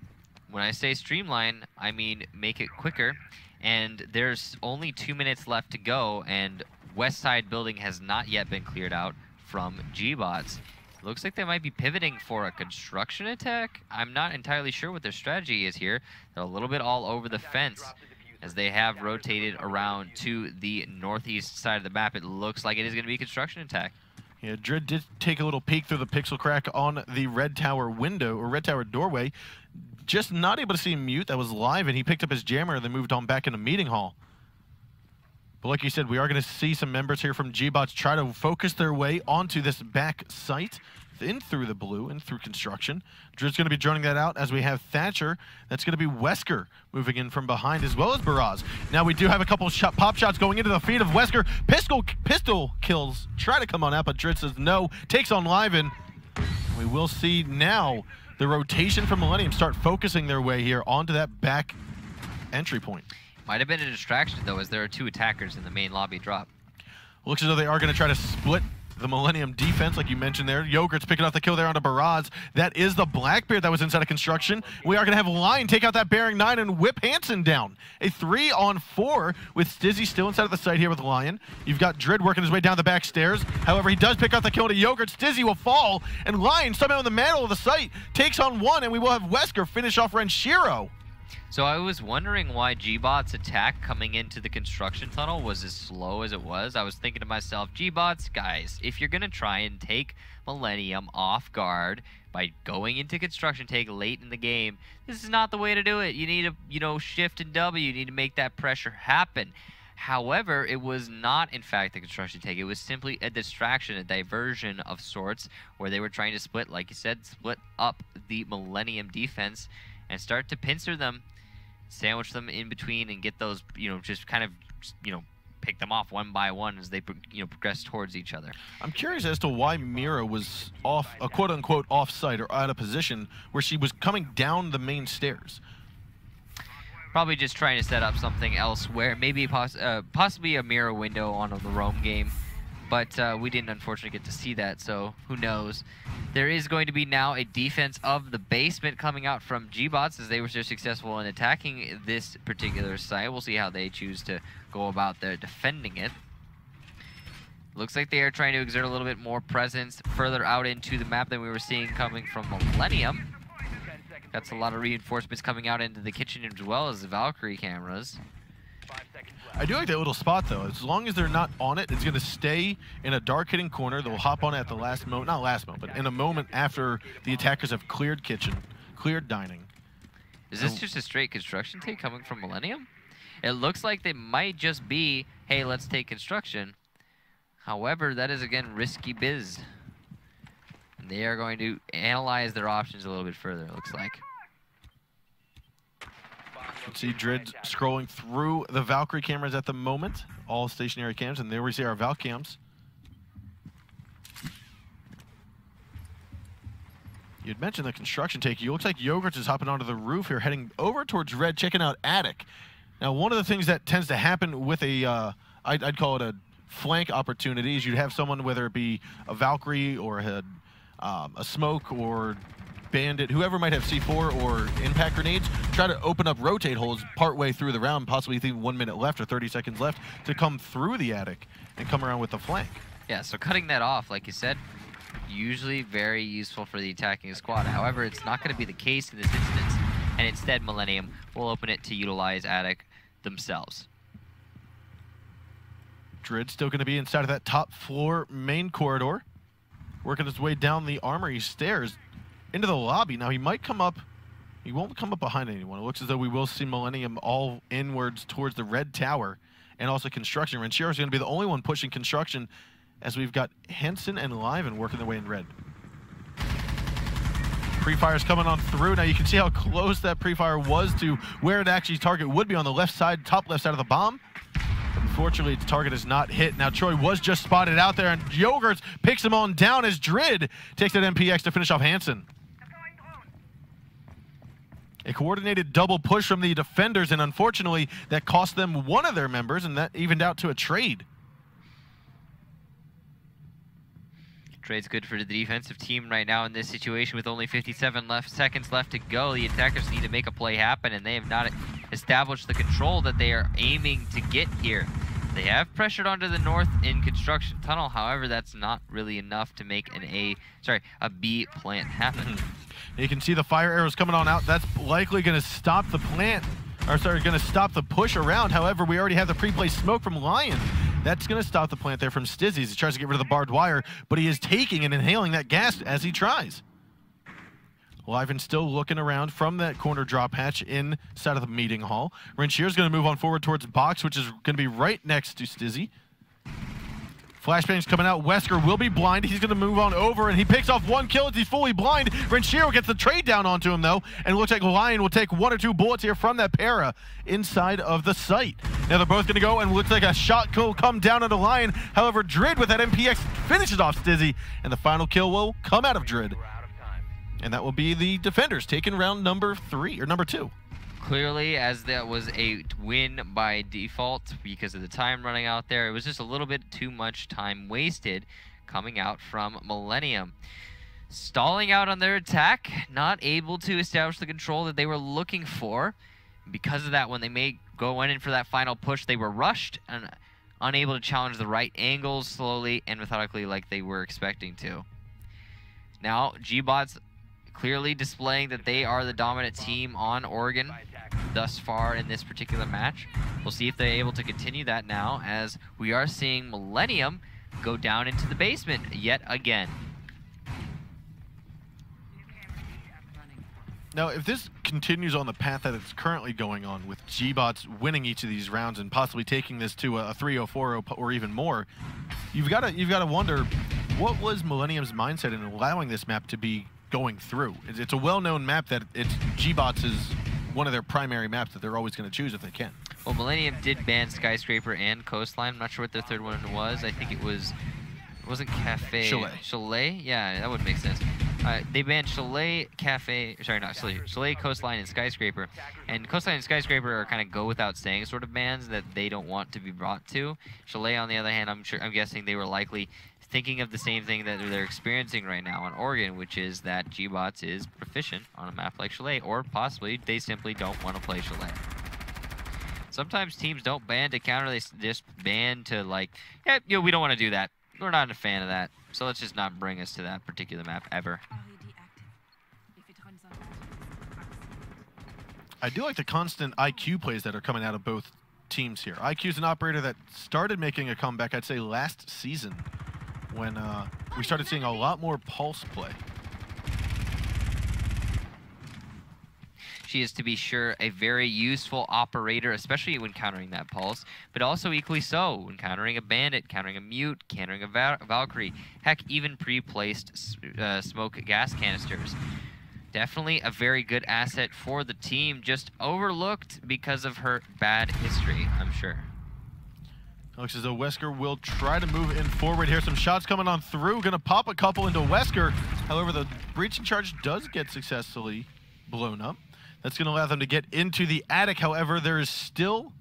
when I say streamline, I mean make it quicker. And there's only 2 minutes left to go, and west side building has not yet been cleared out from gBots. Looks like they might be pivoting for a construction attack. I'm not entirely sure what their strategy is here. They're a little bit all over the fence as they have rotated around to the northeast side of the map. It looks like it is going to be a construction attack. Yeah, Dred did take a little peek through the pixel crack on the red tower window, or red tower doorway. Just not able to see Mute. That was live, and he picked up his jammer and then moved on back into Meeting Hall. But like you said, we are going to see some members here from gBots try to focus their way onto this back site, in through the blue, and through construction. Dred's going to be droning that out as we have Thatcher. That's going to be Wesker moving in from behind, as well as Baraz. Now we do have a couple pop shots going into the feet of Wesker. Pistol kills try to come on out, but Dred says no. Takes on Liven. We will see now the rotation from Millenium start focusing their way here onto that back entry point. Might have been a distraction, though, as there are 2 attackers in the main lobby drop. Looks as though they are going to try to split the Millenium defense, like you mentioned there. Yogurt's picking up the kill there onto Baraz. That is the Blackbeard that was inside of construction. We are going to have Lion take out that Bearing 9 and whip Hansen down. A 3-on-4 with Stizzy still inside of the site here with Lion. You've got Dred working his way down the back stairs. However, he does pick up the kill to Yogurt. Stizzy will fall, and Lion somehow in the middle of the site takes on 1, and we will have Wesker finish off Renshiro. So I was wondering why gBots' attack coming into the construction tunnel was as slow as it was. I was thinking to myself, gBots, guys, if you're going to try and take Millenium off guard by going into construction take late in the game, this is not the way to do it. You need to, shift and W. You need to make that pressure happen. However, it was not, in fact, the construction take. It was simply a distraction, a diversion of sorts, where they were trying to split, like you said, split up the Millenium defense and start to pincer them sandwich them in between and get those, just kind of, pick them off one by one as they, progress towards each other. I'm curious as to why Mira was off, a quote-unquote off-site or out of position where she was coming down the main stairs. Probably just trying to set up something elsewhere, maybe possibly a mirror window on the roam game, but we didn't unfortunately get to see that, so who knows. There is going to be now a defense of the basement coming out from gBots as they were so successful in attacking this particular site. We'll see how they choose to go about their defending it. Looks like they are trying to exert a little bit more presence further out into the map than we were seeing coming from Millenium. That's a lot of reinforcements coming out into the kitchen as well as the Valkyrie cameras. I do like that little spot though. As long as they're not on it, it's going to stay in a dark hidden corner. They'll hop on it at the last moment, not last moment, but in a moment after the attackers have cleared kitchen, cleared dining. Is this just a straight construction take coming from Millenium? It looks like they might just be, hey, let's take construction. However, that is again risky biz. And they are going to analyze their options a little bit further, it looks like. You can see Drid scrolling through the Valkyrie cameras at the moment, all stationary cams, and there we see our Val cams. You'd mentioned the construction take. It looks like Yogurts is hopping onto the roof here, heading over towards Red, checking out Attic. Now, one of the things that tends to happen with a, I'd call it a flank opportunity, is you'd have someone, whether it be a Valkyrie or a Smoke or Bandit, whoever might have C4 or impact grenades, try to open up rotate holes partway through the round, possibly even 1 minute left or 30 seconds left, to come through the Attic and come around with the flank. Yeah, so cutting that off, like you said, usually very useful for the attacking squad. However, it's not going to be the case in this instance, and instead Millenium will open it to utilize Attic themselves. Drid's still going to be inside of that top floor main corridor, working his way down the armory stairs into the lobby. Now he might come up, he won't come up behind anyone. It looks as though we will see Millenium all inwards towards the red tower and also construction. Renshiro is going to be the only one pushing construction as we've got Henson and Liven working their way in red. Pre-fire's coming on through. Now you can see how close that pre-fire was to where it actually target would be on the left side, top left side of the bomb. Unfortunately, its target is not hit. Now Troy was just spotted out there, and Yogurts picks him on down as Drid takes that MPX to finish off Hansen. A coordinated double push from the defenders, and unfortunately, that cost them one of their members, and that evened out to a trade. Trade's good for the defensive team right now in this situation with only 57 seconds left to go. The attackers need to make a play happen, and they have not established the control that they are aiming to get here. They have pressured onto the north in construction tunnel. However, that's not really enough to make a B plant happen. You can see the fire arrows coming on out. That's likely going to stop the plant, or sorry, going to stop the push around. However, we already have the pre-placed smoke from Lion. That's going to stop the plant there from Stizzy's. He tries to get rid of the barbed wire, but he is taking and inhaling that gas as he tries. Liven still looking around from that corner drop hatch inside of the meeting hall. Renshir's going to move on forward towards box, which is going to be right next to Stizzy. Flashbang's coming out. Wesker will be blind. He's going to move on over, and he picks off one kill as he's fully blind. Renshiro gets the trade down onto him, though, and it looks like Lion will take 1 or 2 bullets here from that para inside of the site. Now they're both going to go, and looks like a shot will come down onto Lion. However, Drid with that MPX finishes off Stizzy, and the final kill will come out of Drid. And that will be the defenders taking round number 2. Clearly, as that was a win by default because of the time running out there, it was just a little bit too much time wasted coming out from Millenium. Stalling out on their attack, not able to establish the control that they were looking for. Because of that, when they went in for that final push, they were rushed and unable to challenge the right angles slowly and methodically like they were expecting to. Now, gBots clearly displaying that they are the dominant team on Oregon thus far in this particular match. We'll see if they're able to continue that now, as we are seeing Millenium go down into the basement yet again. Now, if this continues on the path that it's currently going on, with gBots winning each of these rounds and possibly taking this to a 3-0, 4-0 or even more, you've got to wonder, what was Millenium's mindset in allowing this map to be going through? It's a well-known map that it's gBots' one of their primary maps that they're always going to choose if they can. Well, Millennium did ban Skyscraper and Coastline. I'm not sure what their third one was. I think it wasn't Cafe. Chalet. Chalet? Yeah, that would make sense. They banned Chalet, Cafe, sorry, not Chalet, Chalet, Coastline, and Skyscraper. And Coastline and Skyscraper are kind of go without saying sort of bans that they don't want to be brought to. Chalet, on the other hand, I'm guessing they were likely thinking of the same thing that they're experiencing right now on Oregon, which is that gBots is proficient on a map like Chalet, or possibly they simply don't want to play Chalet. Sometimes teams don't ban to counter, they just ban to like, yeah, we don't want to do that. We're not a fan of that, so let's just not bring us to that particular map ever. I do like the constant IQ plays that are coming out of both teams here. IQ's an operator that started making a comeback, I'd say, last season when we started seeing a lot more pulse play. She is, to be sure, a very useful operator, especially when countering that pulse, but also equally so when countering a bandit, countering a mute, countering a Valkyrie, heck, even pre-placed smoke gas canisters. Definitely a very good asset for the team, just overlooked because of her bad history, I'm sure. Looks as though Wesker will try to move in forward here. Some shots coming on through, gonna pop a couple into Wesker. However, the breaching charge does get successfully blown up. That's going to allow them to get into the attic. However, there is still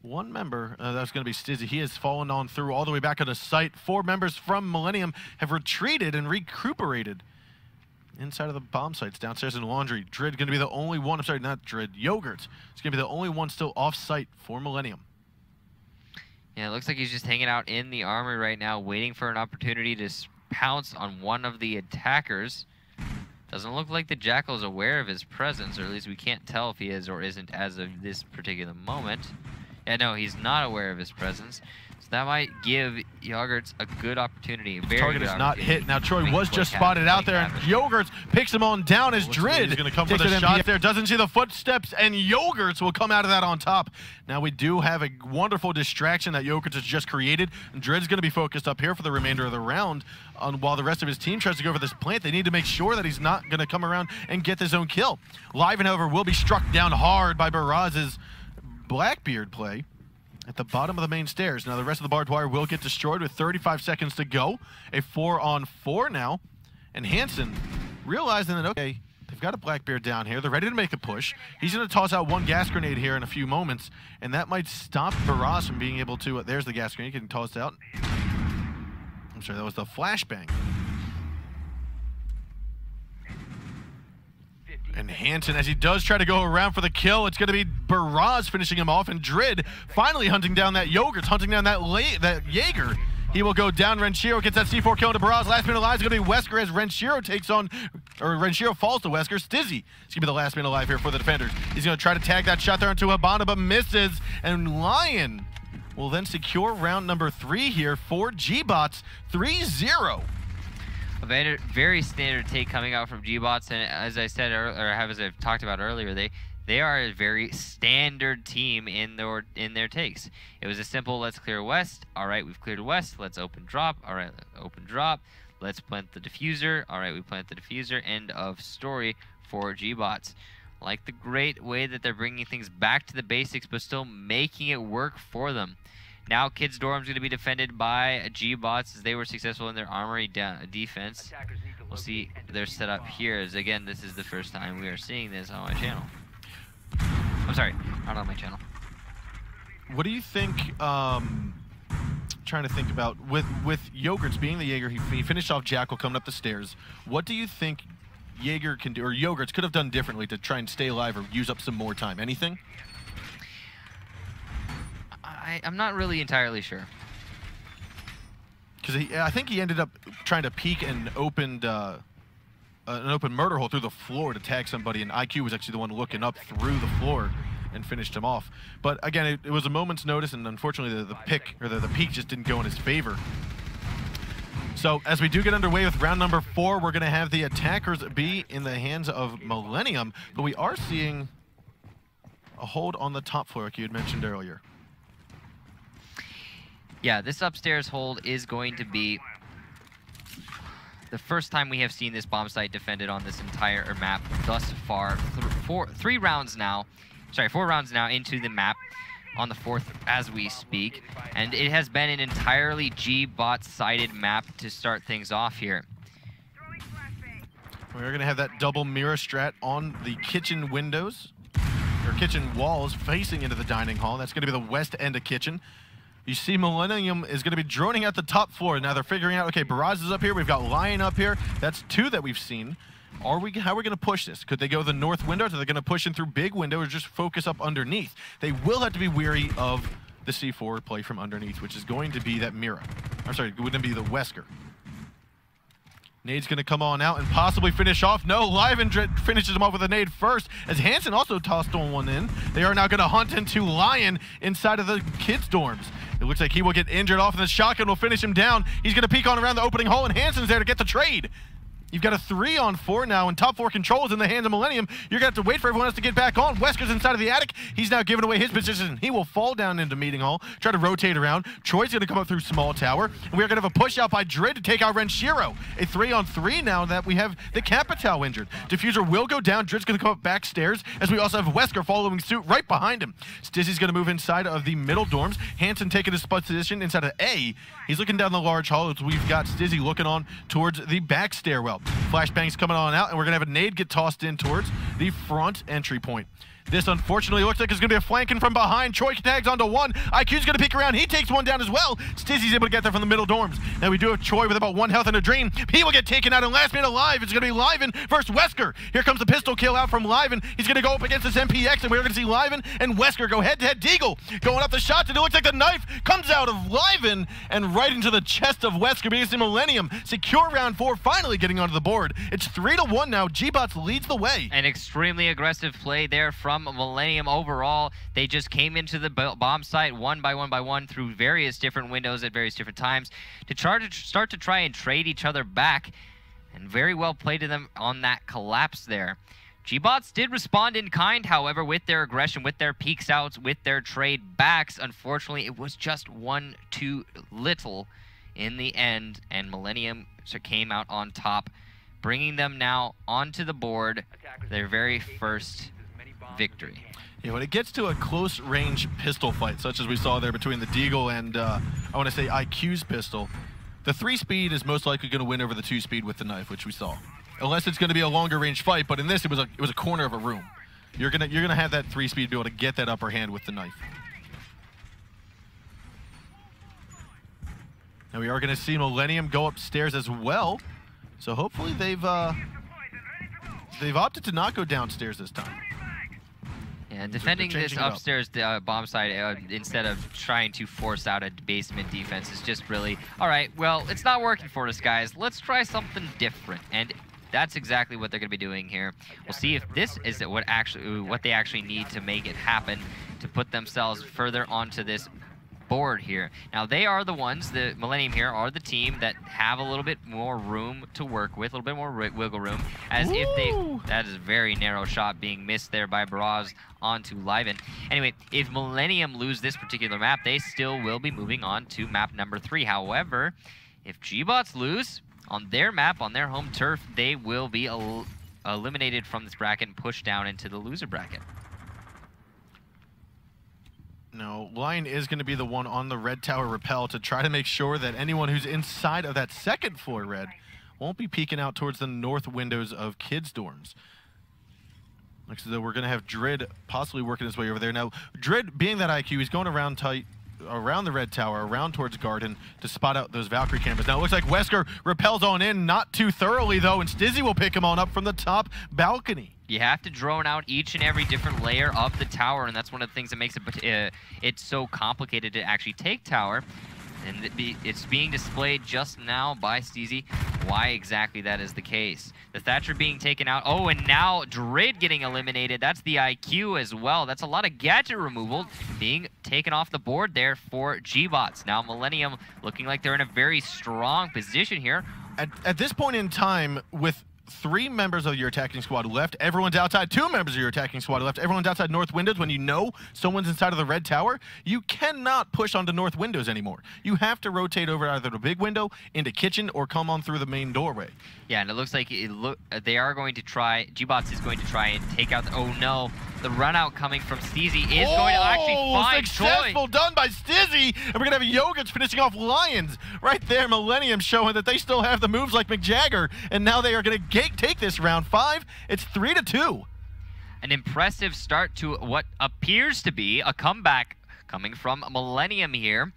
one member. That's going to be Stizzy. He has fallen on through all the way back on the site. 4 members from Millennium have retreated and recuperated inside of the bomb sites downstairs in Laundry. Drid going to be the only one. I'm sorry, not Drid. Yogurt is going to be the only one still off site for Millennium. Yeah, it looks like he's just hanging out in the armory right now, waiting for an opportunity to pounce on one of the attackers. Doesn't look like the Jackal's aware of his presence, or at least we can't tell if he is or isn't as of this particular moment. Yeah, no, he's not aware of his presence. So that might give Yogurts a good opportunity. A very Target good is not hit. Now Troy was just happen, spotted out there, and Yogurts picks him on down as Drid going to come for takes the a shot there. Doesn't see the footsteps, and Yogurts will come out of that on top. Now we do have a wonderful distraction that Yogurts has just created, and Drid's going to be focused up here for the remainder of the round. While the rest of his team tries to go for this plant, they need to make sure that he's not going to come around and get his own kill. Liven, however, will be struck down hard by Baraz's Blackbeard play at the bottom of the main stairs. Now the rest of the barbed wire will get destroyed with 35 seconds to go. A 4-on-4 now. And Hansen realizing that, okay, they've got a Blackbeard down here. They're ready to make a push. He's going to toss out one gas grenade here in a few moments, and that might stop Baraz from being able to, there's the gas grenade getting tossed out. I'm sorry, that was the flashbang. And Hansen, as he does try to go around for the kill, it's going to be Baraz finishing him off, and Drid finally hunting down that Yogurt, hunting down that Jaeger. He will go down. Renshiro gets that C4 kill into Baraz. Last man alive is going to be Wesker as Renshiro takes on, or Renshiro falls to Wesker. Stizzy is going to be the last man alive here for the defenders. He's going to try to tag that shot there into Habana, but misses, and Lion will then secure round number 3 here for gBots, 3-0. A very standard take coming out from gBots, and as I said earlier, as I've talked about earlier, they are a very standard team in their takes. It was a simple, let's clear west. All right, we've cleared west. Let's open drop. All right, open drop. Let's plant the diffuser. All right, we plant the diffuser. End of story for gBots. Like the great way that they're bringing things back to the basics, but still making it work for them. Now, Kids Dorm's going to be defended by gBots as they were successful in their armory defense. We'll see their setup here. As again, this is the first time we are seeing this on my channel. I'm sorry, not on my channel. What do you think? Trying to think about with Yogurts being the Jaeger, he finished off Jackal coming up the stairs. What do you think Jaeger can do, or Yogurts could have done differently to try and stay alive or use up some more time? Anything? I'm not really entirely sure. Because I think he ended up trying to peek and opened an open murder hole through the floor to tag somebody, and IQ was actually the one looking up through the floor and finished him off. But again, it was a moment's notice, and unfortunately the pick, or the peek just didn't go in his favor. So as we do get underway with round number 4, we're going to have the attackers be in the hands of Millennium, but we are seeing a hold on the top floor, like you had mentioned earlier. Yeah, this upstairs hold is going to be the first time we have seen this bomb site defended on this entire map thus far 4 rounds now into the map on the 4th as we speak, and it has been an entirely gBots sided map to start things off here. We're going to have that double mirror strat on the kitchen windows, or kitchen walls facing into the dining hall. That's going to be the west end of kitchen. You see Millenium is going to be droning out the top floor. Now they're figuring out, okay, Barrage is up here. We've got Lion up here. That's 2 that we've seen. How are we going to push this? Could they go the north windows? Are they going to push in through big window or just focus up underneath? They will have to be wary of the C4 play from underneath, which is going to be that Mira. I'm sorry, it wouldn't be the Wesker. Nade's going to come on out and possibly finish off. No, Liven finishes him off with a nade first, as Hansen also tossed on one in. They are now going to hunt into Lion inside of the kids' dorms. It looks like he will get injured off, and the shotgun will finish him down. He's going to peek on around the opening hole, and Hansen's there to get the trade. You've got a 3-on-4 now, and top 4 controls in the hands of Millenium. You're going to have to wait for everyone else to get back on. Wesker's inside of the attic. He's now giving away his position. He will fall down into meeting hall, try to rotate around. Troy's going to come up through small tower, and we're going to have a push out by Drid to take out Renshiro. A 3-on-3 now that we have the Capital injured. Diffuser will go down. Drid's going to come up back stairs, as we also have Wesker following suit right behind him. Stizzy's going to move inside of the middle dorms. Hansen taking his position inside of A. He's looking down the large hall as we've got Stizzy looking on towards the back stairwell. Flashbang's coming on out, and we're going to have a nade get tossed in towards the front entry point. This, unfortunately, looks like it's going to be a flanking from behind. Troy tags onto one. IQ's going to peek around. He takes one down as well. Stizzy's able to get there from the middle dorms. Now we do have Troy with about 1 health and a dream. He will get taken out, and last man alive is going to be Liven versus Wesker. Here comes the pistol kill out from Liven. He's going to go up against this MPX, and we're going to see Liven and Wesker go head-to-head. Deagle going up the shots, and it looks like the knife comes out of Liven and right into the chest of Wesker. Because the Millenium secure round 4, finally getting onto the board. It's 3-1 now. gBots leads the way. An extremely aggressive play there from Millenium overall. They just came into the bomb site one by one through various different windows at various different times to start to try and trade each other back, and very well played to them on that collapse there. gBots did respond in kind, however, with their aggression, with their peeks outs, with their trade backs. Unfortunately, it was just one too little in the end, and Millenium came out on top, bringing them now onto the board, their very first victory. Yeah, when it gets to a close-range pistol fight, such as we saw there between the Deagle and, I want to say, IQ's pistol, the 3-speed is most likely going to win over the 2-speed with the knife, which we saw. Unless it's going to be a longer-range fight, but in this, it was a corner of a room. You're gonna have that 3-speed be able to get that upper hand with the knife. Now we are going to see Millenium go upstairs as well, so hopefully they've opted to not go downstairs this time. Yeah, defending this upstairs bomb site instead of trying to force out a basement defense is just really, all right, well, it's not working for us, guys. Let's try something different. And that's exactly what they're going to be doing here. We'll see if this is what they actually need to make it happen, to put themselves further onto this board here. Now they are the ones, the Millenium here are the team that have a little bit more room to work with, a little bit more wiggle room, as Ooh. If they, that is a very narrow shot being missed there by Baraz onto Liven. Anyway, if Millenium lose this particular map, they still will be moving on to map number 3. However, if gBots lose on their map, on their home turf, they will be eliminated from this bracket and pushed down into the loser bracket. No, Lion is going to be the one on the red tower rappel to try to make sure that anyone who's inside of that second floor red won't be peeking out towards the north windows of kids' dorms. Looks as though we're going to have Drid possibly working his way over there. Now, Drid, being that IQ, he's going around tight, around the red tower, around towards Garden to spot out those Valkyrie cameras. Now, it looks like Wesker rappels on in, not too thoroughly, though, and Stizzy will pick him on up from the top balcony. You have to drone out each and every different layer of the tower, and that's one of the things that makes it so complicated to actually take tower. And it's being displayed just now by Steezy why exactly that is the case. The Thatcher being taken out. Oh, and now Drid getting eliminated. That's the IQ as well. That's a lot of gadget removal being taken off the board there for gBots. Now Millenium looking like they're in a very strong position here. At this point in time, with 3 members of your attacking squad left. Everyone's outside. 2 members of your attacking squad left. Everyone's outside north windows. When you know someone's inside of the red tower, you cannot push onto north windows anymore. You have to rotate over either the big window into kitchen or come on through the main doorway. Yeah, and it looks like they are going to try. gBots is going to try and take out. Oh no, the run out coming from Steezy is going to actually find successful Joy. done by Stizzy, and we're gonna have Yogurts finishing off Lions right there. Millenium showing that they still have the moves like McJagger, and now they are gonna take this round 5. It's 3-2. An impressive start to what appears to be a comeback coming from Millenium here.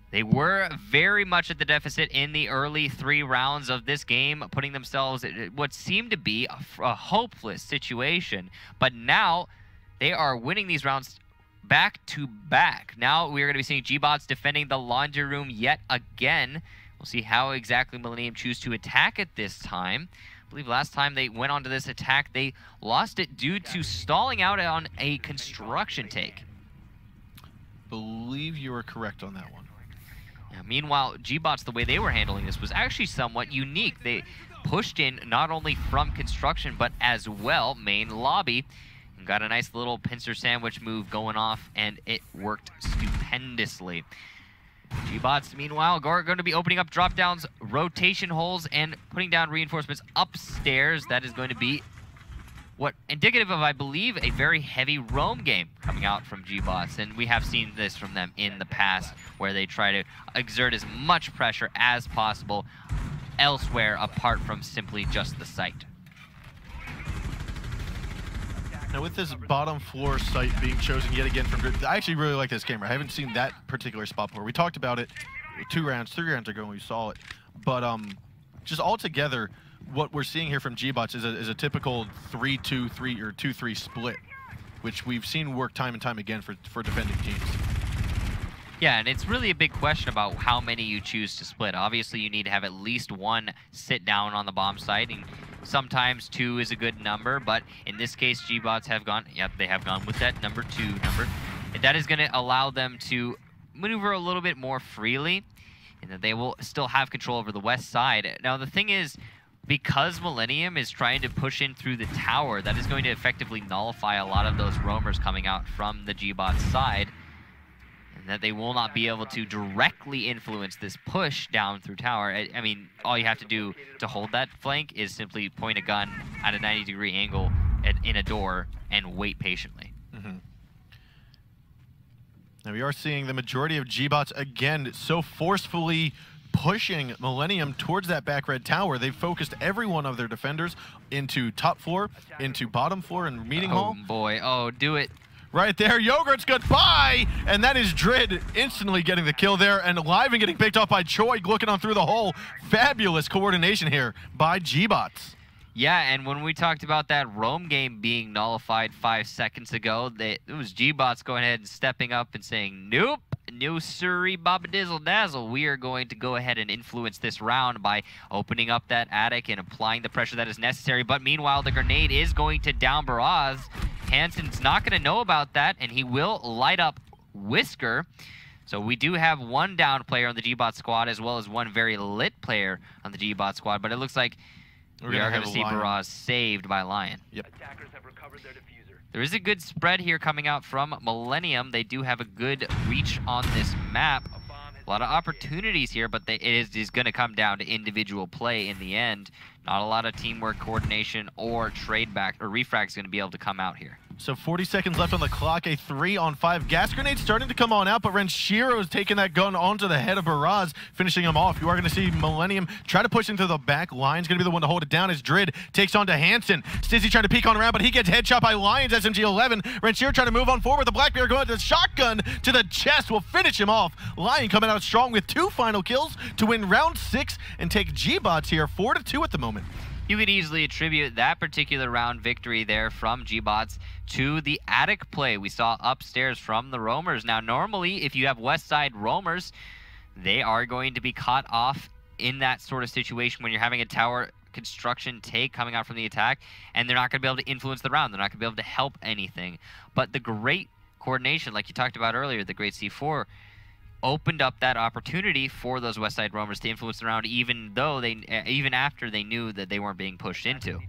They were very much at the deficit in the early 3 rounds of this game, putting themselves in what seemed to be a hopeless situation. But now they are winning these rounds back to back. Now we are going to be seeing gBots defending the laundry room yet again. We'll see how exactly Millenium choose to attack it this time. I believe last time they went onto this attack, they lost it due to stalling out on a construction take. Believe you are correct on that one. Yeah, meanwhile, gBots, the way they were handling this was actually somewhat unique. They pushed in not only from construction, but as well main lobby, and got a nice little pincer sandwich move going off, and it worked stupendously. gBots, meanwhile, are going to be opening up drop downs, rotation holes, and putting down reinforcements upstairs. That is going to be what indicative of, I believe, a very heavy roam game coming out from gBots. And we have seen this from them in the past, where they try to exert as much pressure as possible elsewhere apart from simply just the site. Now with this bottom floor site being chosen yet again from Grid, I actually really like this camera. I haven't seen that particular spot before. We talked about it 2 rounds, 3 rounds ago when we saw it. But just altogether, what we're seeing here from gBots is a typical 3-2-3 or 2-3 split, which we've seen work time and time again for defending teams. Yeah, and it's really a big question about how many you choose to split. Obviously, you need to have at least 1 sit down on the bomb site, and sometimes 2 is a good number, but in this case, gBots have gone, yep, they have gone with that number 2 number. And that is going to allow them to maneuver a little bit more freely, and that they will still have control over the west side. Now, the thing is, because Millenium is trying to push in through the tower, that is going to effectively nullify a lot of those roamers coming out from the gBots side, and that they will not be able to directly influence this push down through tower. I mean, all you have to do to hold that flank is simply point a gun at a 90-degree angle in a door and wait patiently. Now we are seeing the majority of gBots again so forcefully pushing Millenium towards that back red tower. They've focused every one of their defenders into top floor, into bottom floor, and meeting hall. Oh boy, oh, do it. Right there, Yogurt's goodbye! And that is Drid instantly getting the kill there, and Live and getting picked off by Choi, looking on through the hole. Fabulous coordination here by gBots. Yeah, and when we talked about that roam game being nullified 5 seconds ago, it was gBots going ahead and stepping up and saying, nope, no siree, baba dizzle dazzle. We are going to go ahead and influence this round by opening up that attic and applying the pressure that is necessary. But meanwhile, the grenade is going to down Baraz. Hansen's not going to know about that, and he will light up Whisker. So we do have 1 down player on the gBot squad, as well as 1 very lit player on the gBot squad. But it looks like we are going to see Baraz saved by Lion. Yep. Attackers have recovered their diffuser. There is a good spread here coming out from Millenium. They do have a good reach on this map. A lot of opportunities here, but it is going to come down to individual play in the end. Not a lot of teamwork, coordination, or trade back or refrag is going to be able to come out here. So 40 seconds left on the clock, a 3-on-5. Gas grenade starting to come on out, but Renshiro is taking that gun onto the head of Baraz, finishing him off. You are going to see Millenium try to push into the back. Lion's going to be the one to hold it down as Drid takes on to Hansen. Stizzy trying to peek on around, but he gets headshot by Lions SMG-11. Renshiro trying to move on forward. The Blackbeard going to the shotgun to the chest will finish him off. Lion coming out strong with 2 final kills to win round 6 and take gBots here 4-2 at the moment. You could easily attribute that particular round victory there from gBots to the attic play we saw upstairs from the roamers. Now, normally, if you have west side roamers, they are going to be caught off in that sort of situation when you're having a tower construction take coming out from the attack, and they're not going to be able to influence the round. They're not going to be able to help anything. But the great coordination, like you talked about earlier, the great C4, opened up that opportunity for those West Side roamers to influence the round, even after they knew that they weren't being pushed into.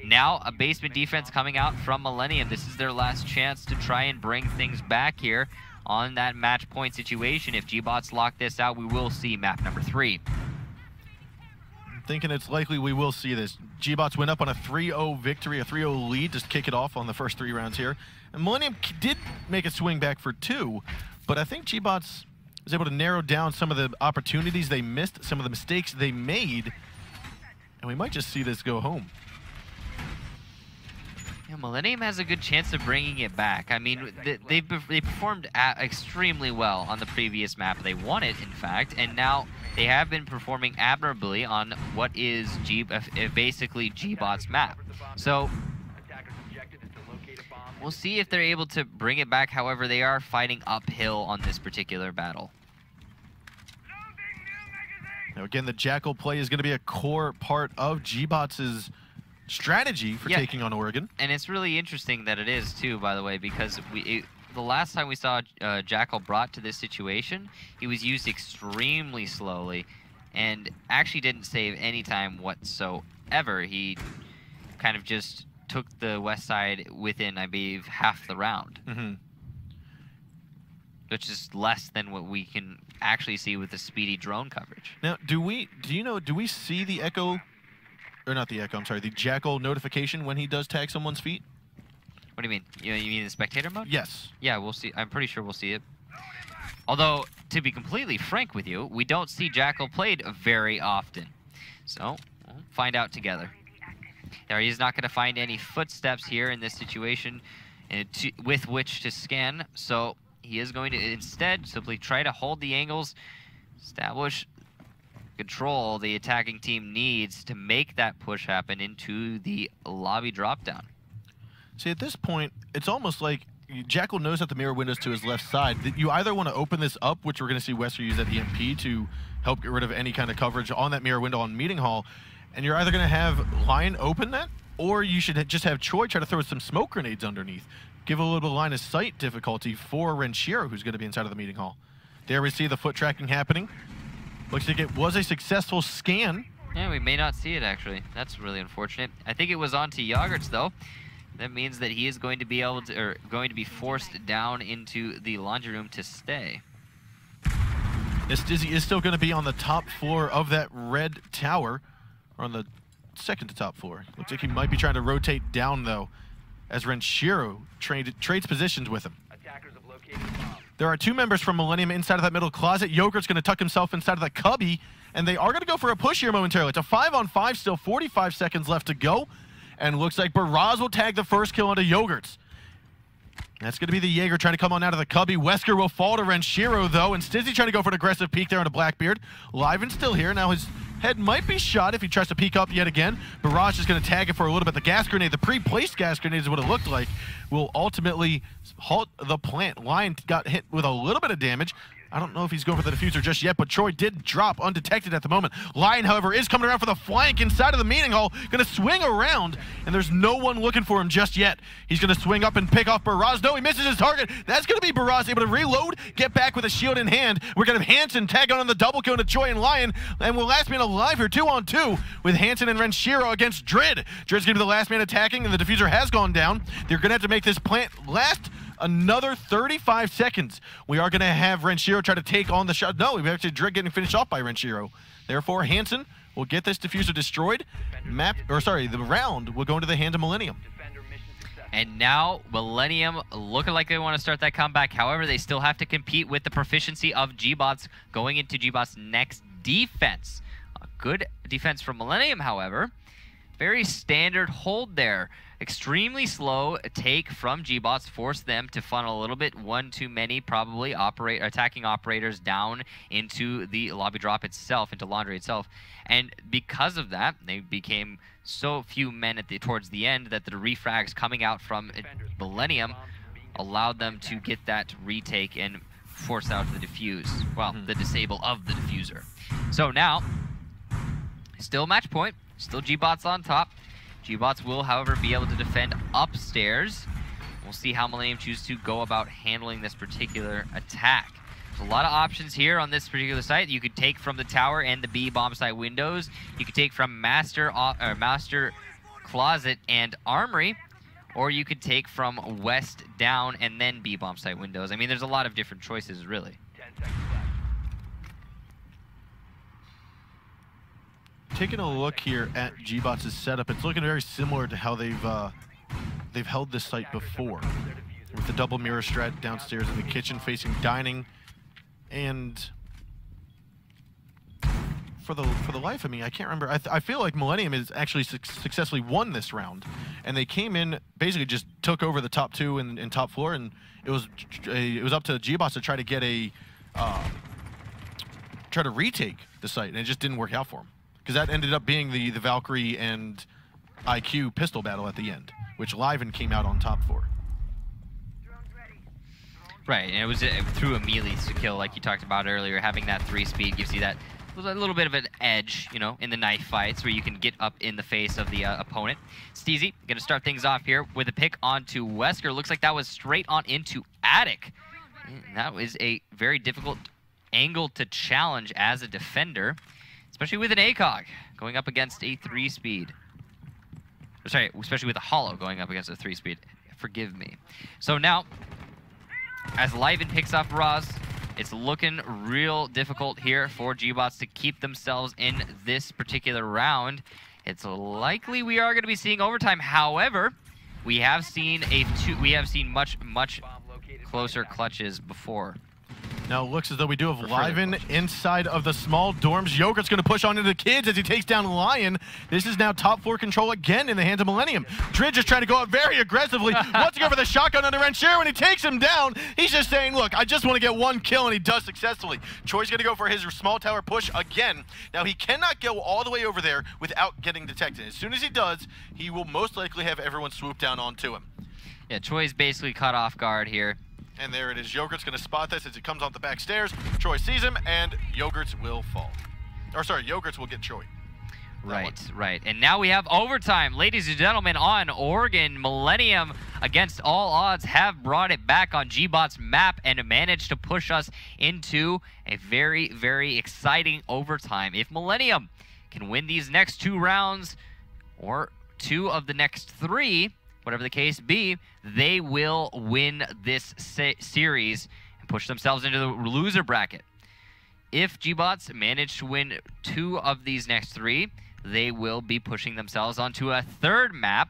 Now a basement defense coming out from Millenium. This is their last chance to try and bring things back here on that match point situation. If gBots lock this out, we will see map number 3. I'm thinking it's likely we will see this. gBots went up on a 3-0 victory, a 3-0 lead, just kick it off on the first 3 rounds here. And Millenium did make a swing back for 2, but I think gBots was able to narrow down some of the opportunities they missed, some of the mistakes they made, and we might just see this go home. Yeah, Millenium has a good chance of bringing it back. I mean, they performed extremely well on the previous map. They won it, in fact, and now they have been performing admirably on what is basically gBots map. So we'll see if they're able to bring it back. However, they are fighting uphill on this particular battle. Now again, the Jackal play is going to be a core part of gBots' strategy for taking on Oregon. And it's really interesting that it is too, by the way, because the last time we saw Jackal brought to this situation, he was used extremely slowly and actually didn't save any time whatsoever. He kind of just took the West Side within, I believe, half the round. Which is less than what we can actually see with the speedy drone coverage. Now, do we see the Echo, or not the Echo, I'm sorry, the Jackal notification when he does tag someone's feet? What do you mean? You mean the spectator mode? Yes. Yeah, we'll see. I'm pretty sure we'll see it. Although, to be completely frank with you, we don't see Jackal played very often. So, we'll find out together. There, he's not going to find any footsteps here in this situation with which to scan, so he is going to instead simply try to hold the angles, establish control the attacking team needs to make that push happen into the lobby drop-down. See, at this point, it's almost like Jackal knows that the mirror window's to his left side. That you either want to open this up, which we're going to see Wester use that EMP to help get rid of any kind of coverage on that mirror window on Meeting Hall, and you're either going to have Lion open that, or you should just have Choi try to throw some smoke grenades underneath. Give a little bit of line of sight difficulty for Renshiro, who's going to be inside of the Meeting Hall. There we see the foot tracking happening. Looks like it was a successful scan. Yeah, we may not see it, actually. That's really unfortunate. I think it was onto Yogurts, though. That means that he is going to be able to, or going to be forced down into the laundry room to stay. This Dizzy is still going to be on the top floor of that red tower, or on the second to top floor. Looks like he might be trying to rotate down, though, as Renshiro trades positions with him. There are 2 members from Millenium inside of that middle closet. Yogurt's going to tuck himself inside of the cubby, and they are going to go for a push here momentarily. It's a 5-on-5, still 45 seconds left to go, and looks like Baraz will tag the first kill onto Yogurts. That's going to be the Jaeger trying to come on out of the cubby. Wesker will fall to Renshiro, though, and Stizzy trying to go for an aggressive peek there onto Blackbeard. Liven's still here. Now his head might be shot if he tries to peek up yet again. Barrage is going to tag it for a little bit. The gas grenade, the pre-placed gas grenade is what it looked like, will ultimately halt the plant. Lion got hit with a little bit of damage. I don't know if he's going for the diffuser just yet, but Troy did drop undetected at the moment. Lion, however, is coming around for the flank inside of the Meeting Hall, going to swing around, and there's no one looking for him just yet. He's going to swing up and pick off Baraz. No, he misses his target. That's going to be Baraz able to reload, get back with a shield in hand. We're going to have Hansen tag on the double kill to Troy and Lion, and we're last man alive here, 2-on-2, with Hansen and Renshiro against Drid. Drid's going to be the last man attacking, and the diffuser has gone down. They're going to have to make this plant last another 35 seconds. We are going to have Renshiro try to take on the shot. No, we've actually Drid getting finished off by Renshiro. Therefore, Hansen will get this diffuser destroyed. The round will go into the hands of Millenium. And now Millenium looking like they want to start that comeback. However, they still have to compete with the proficiency of gBots going into gBots' next defense. A good defense from Millenium, however. Very standard hold there. Extremely slow take from gBots forced them to funnel a little bit one too many probably attacking operators down into the lobby drop itself, into laundry itself. And because of that, they became so few men towards the end that the refrags coming out from Millenium allowed them to get that retake and force out the defuse. Well, the disable of the diffuser. So now, still match point, still gBots on top. gBots will, however, be able to defend upstairs. We'll see how Millenium chooses to go about handling this particular attack. A lot of options here on this particular site. You could take from the tower and the B bomb site windows. You could take from master closet and armory, or you could take from west down and then B bomb site windows. I mean, there's a lot of different choices, really. 10 seconds left. Taking a look here at gBots' setup, it's looking very similar to how they've held this site before, with the double mirror strat downstairs in the kitchen facing dining. And for the life of me, I can't remember. I feel like Millenium has actually successfully won this round, and they came in, basically just took over the top two and top floor, and it was up to gBots to try to get try to retake the site, and it just didn't work out for them, because that ended up being the Valkyrie and IQ pistol battle at the end, which Liven came out on top for. Right, and it was through a melee kill, like you talked about earlier. Having that 3-speed gives you that a little bit of an edge, you know, in the knife fights where you can get up in the face of the opponent. Steezy going to start things off here with a pick onto Wesker. Looks like that was straight on into Attic. And that was a very difficult angle to challenge as a defender, especially with an ACOG going up against a 3-speed. Sorry, especially with a Hollow going up against a 3-speed. Forgive me. So now, as Liven picks up Raz, it's looking real difficult here for gBots to keep themselves in this particular round. It's likely we are going to be seeing overtime. However, we have seen much closer clutches before. Now it looks as though we do have Liven inside of the small dorms. Yogurt's going to push on into the kids as he takes down Lion. This is now top floor control again in the hands of Millenium. Dridge is trying to go out very aggressively. Wants to go for the shotgun under Renshir. When he takes him down, he's just saying, look, I just want to get one kill, and he does successfully. Troy's going to go for his small tower push again. Now he cannot go all the way over there without getting detected. As soon as he does, he will most likely have everyone swoop down onto him. Yeah, Troy's basically caught off guard here. And there it is. Yogurt's going to spot this as he comes off the back stairs. Troy sees him, and Yogurts will fall. Or sorry, Yogurts will get Troy. Right. And now we have overtime. Ladies and gentlemen, on Oregon, Millenium, against all odds, have brought it back on gBots' map and managed to push us into a very, very exciting overtime. If Millenium can win these next 2 rounds, or 2 of the next 3, whatever the case be, they will win this series and push themselves into the loser bracket. If gBots manage to win 2 of these next 3, they will be pushing themselves onto a 3rd map.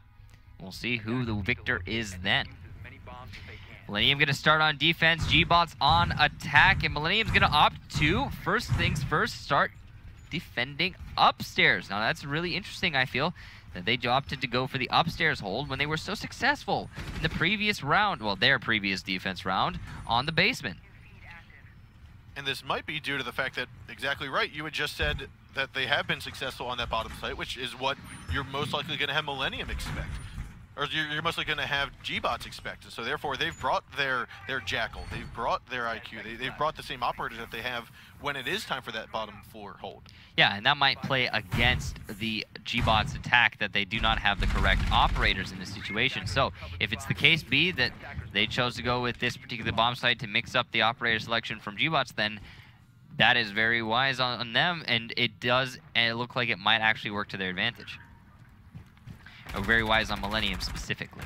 We'll see who the victor is then. Millenium going to start on defense, gBots on attack, and Millenium's going to opt to, first things first, start defending upstairs. Now that's really interesting, I feel, that they opted to go for the upstairs hold when they were so successful in the previous round, well, their previous defense round, on the basement. And this might be due to the fact that, exactly right, you had just said that they have been successful on that bottom site, which is what you're most likely going to have Millenium expect. Or you're mostly going to have gBots expect. And so therefore, they've brought their Jackal, they've brought their IQ, they've brought the same operators that they have when it is time for that bottom floor hold. Yeah, and that might play against the gBots attack, that they do not have the correct operators in this situation. So if it's the case B that they chose to go with this particular bomb site to mix up the operator selection from gBots, then that is very wise on them, and it does look like it might actually work to their advantage. Very wise on Millenium specifically.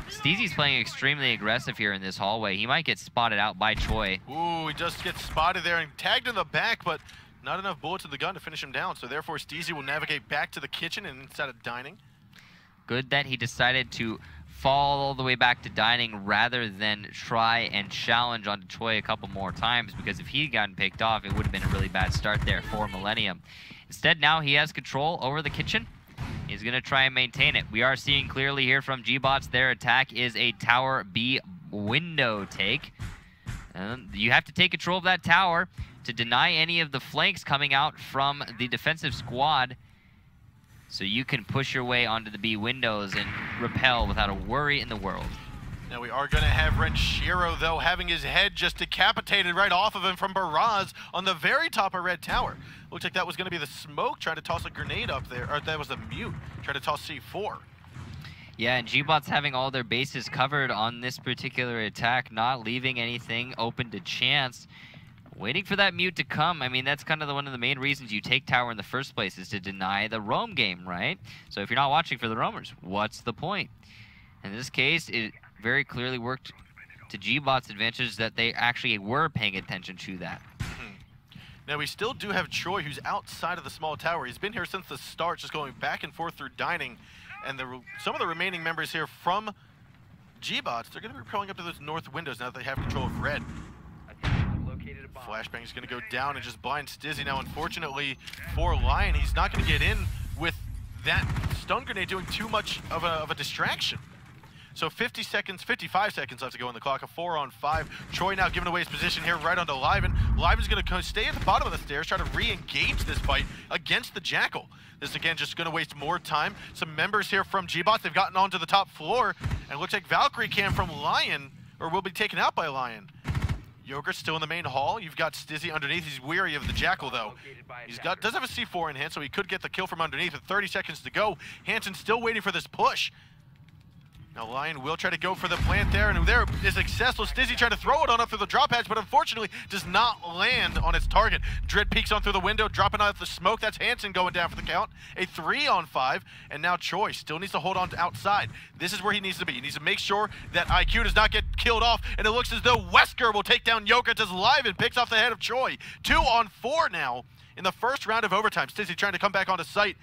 Steezy's playing extremely aggressive here in this hallway. He might get spotted out by Choi. Ooh, he just gets spotted there and tagged in the back, but not enough bullets in the gun to finish him down. So therefore, Steezy will navigate back to the kitchen and inside of dining. Good that he decided to fall all the way back to dining rather than try and challenge onto Choi a couple more times, because if he had gotten picked off, it would have been a really bad start there for Millenium. Instead, now he has control over the kitchen. He's going to try and maintain it. We are seeing clearly here from gBots, their attack is a Tower B window take. You have to take control of that tower to deny any of the flanks coming out from the defensive squad, so you can push your way onto the B windows and repel without a worry in the world. Now we are going to have Renshiro, though, having his head just decapitated right off of him from Baraz on the very top of Red Tower. Looks like that was going to be the smoke trying to toss a grenade up there, or that was a mute trying to toss C4. Yeah, and gBots having all their bases covered on this particular attack, not leaving anything open to chance. Waiting for that mute to come. I mean, that's kind of one of the main reasons you take tower in the first place, is to deny the roam game, right? So if you're not watching for the roamers, what's the point? In this case, it very clearly worked to gBots' advantage that they actually were paying attention to that. Now we still do have Choi, who's outside of the small tower. He's been here since the start, just going back and forth through dining. And some of the remaining members here from gBots, they're going to be crawling up to those north windows now that they have control of red. Flashbang is going to go down and just blind Stizzy. Now, unfortunately for Lion, he's not going to get in with that stun grenade doing too much of a distraction. So 55 seconds left to go on the clock, a 4-on-5. Choi now giving away his position here right onto Liven. Liven's going to stay at the bottom of the stairs, try to re-engage this fight against the Jackal. This, again, just going to waste more time. Some members here from gBots, they've gotten onto the top floor, and it looks like Valkyrie cam from Lion, or will be taken out by Lion. Yogurt's still in the main hall. You've got Stizzy underneath. He's weary of the Jackal, though. Does have a C4 in hand, so he could get the kill from underneath with 30 seconds to go. Hansen still waiting for this push. Now Lion will try to go for the plant there, and there is successful. Stizzy trying to throw it on up through the drop hatch, but unfortunately does not land on its target. Dread peeks on through the window, dropping out the smoke. That's Hansen going down for the count. A 3-on-5, and now Choi still needs to hold on to outside. This is where he needs to be. He needs to make sure that IQ does not get killed off, and it looks as though Wesker will take down Yogurt as Liven picks off the head of Choi. 2-on-4 now in the first round of overtime. Stizzy trying to come back onto site.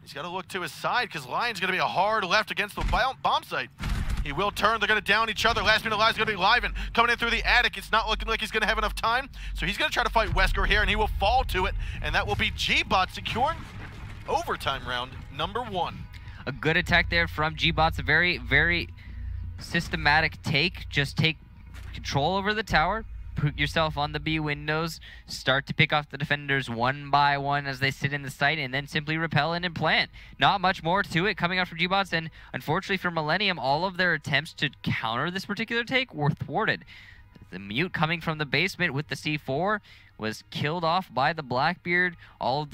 He's got to look to his side because Lion's going to be a hard left against the bomb site. He will turn. They're going to down each other. Last minute alive is going to be Liven coming in through the attic. It's not looking like he's going to have enough time. So he's going to try to fight Wesker here, and he will fall to it. And that will be gBots securing overtime round number 1. A good attack there from gBots. A very, very systematic take. Just take control over the tower. Put yourself on the B windows, start to pick off the defenders one by one as they sit in the site, and then simply repel in and plant. Not much more to it coming out from gBots, and unfortunately for Millenium, all of their attempts to counter this particular take were thwarted. The mute coming from the basement with the C4 was killed off by the Blackbeard. All of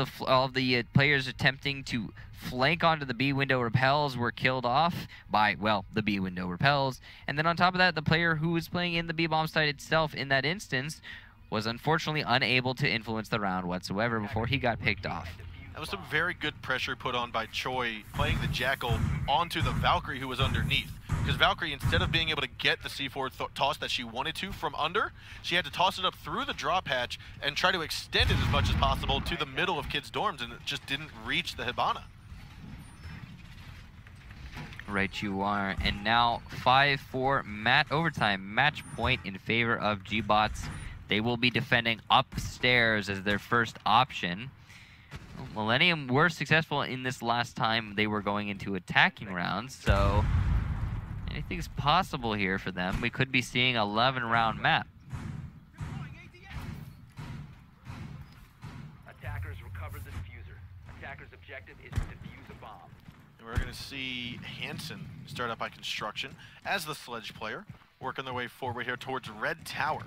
the players attempting to flank onto the B window repels were killed off by, well, the B window repels. And then on top of that, the player who was playing in the B bomb site itself in that instance was unfortunately unable to influence the round whatsoever before he got picked off. That was some very good pressure put on by Choi, playing the Jackal onto the Valkyrie who was underneath. Because Valkyrie, instead of being able to get the C4 toss that she wanted to from under, she had to toss it up through the drop hatch and try to extend it as much as possible to the middle of kids' dorms, and it just didn't reach the Hibana. Right you are. And now 5-4 overtime match point in favor of gBots. They will be defending upstairs as their first option. Millenium were successful in this last time they were going into attacking rounds, so anything's possible here for them. We could be seeing an 11-round map. Attackers recovered the diffuser. Attackers' objective is to defuse a bomb. And we're going to see Hansen start up by construction as the sledge player, working their way forward here towards Red Tower.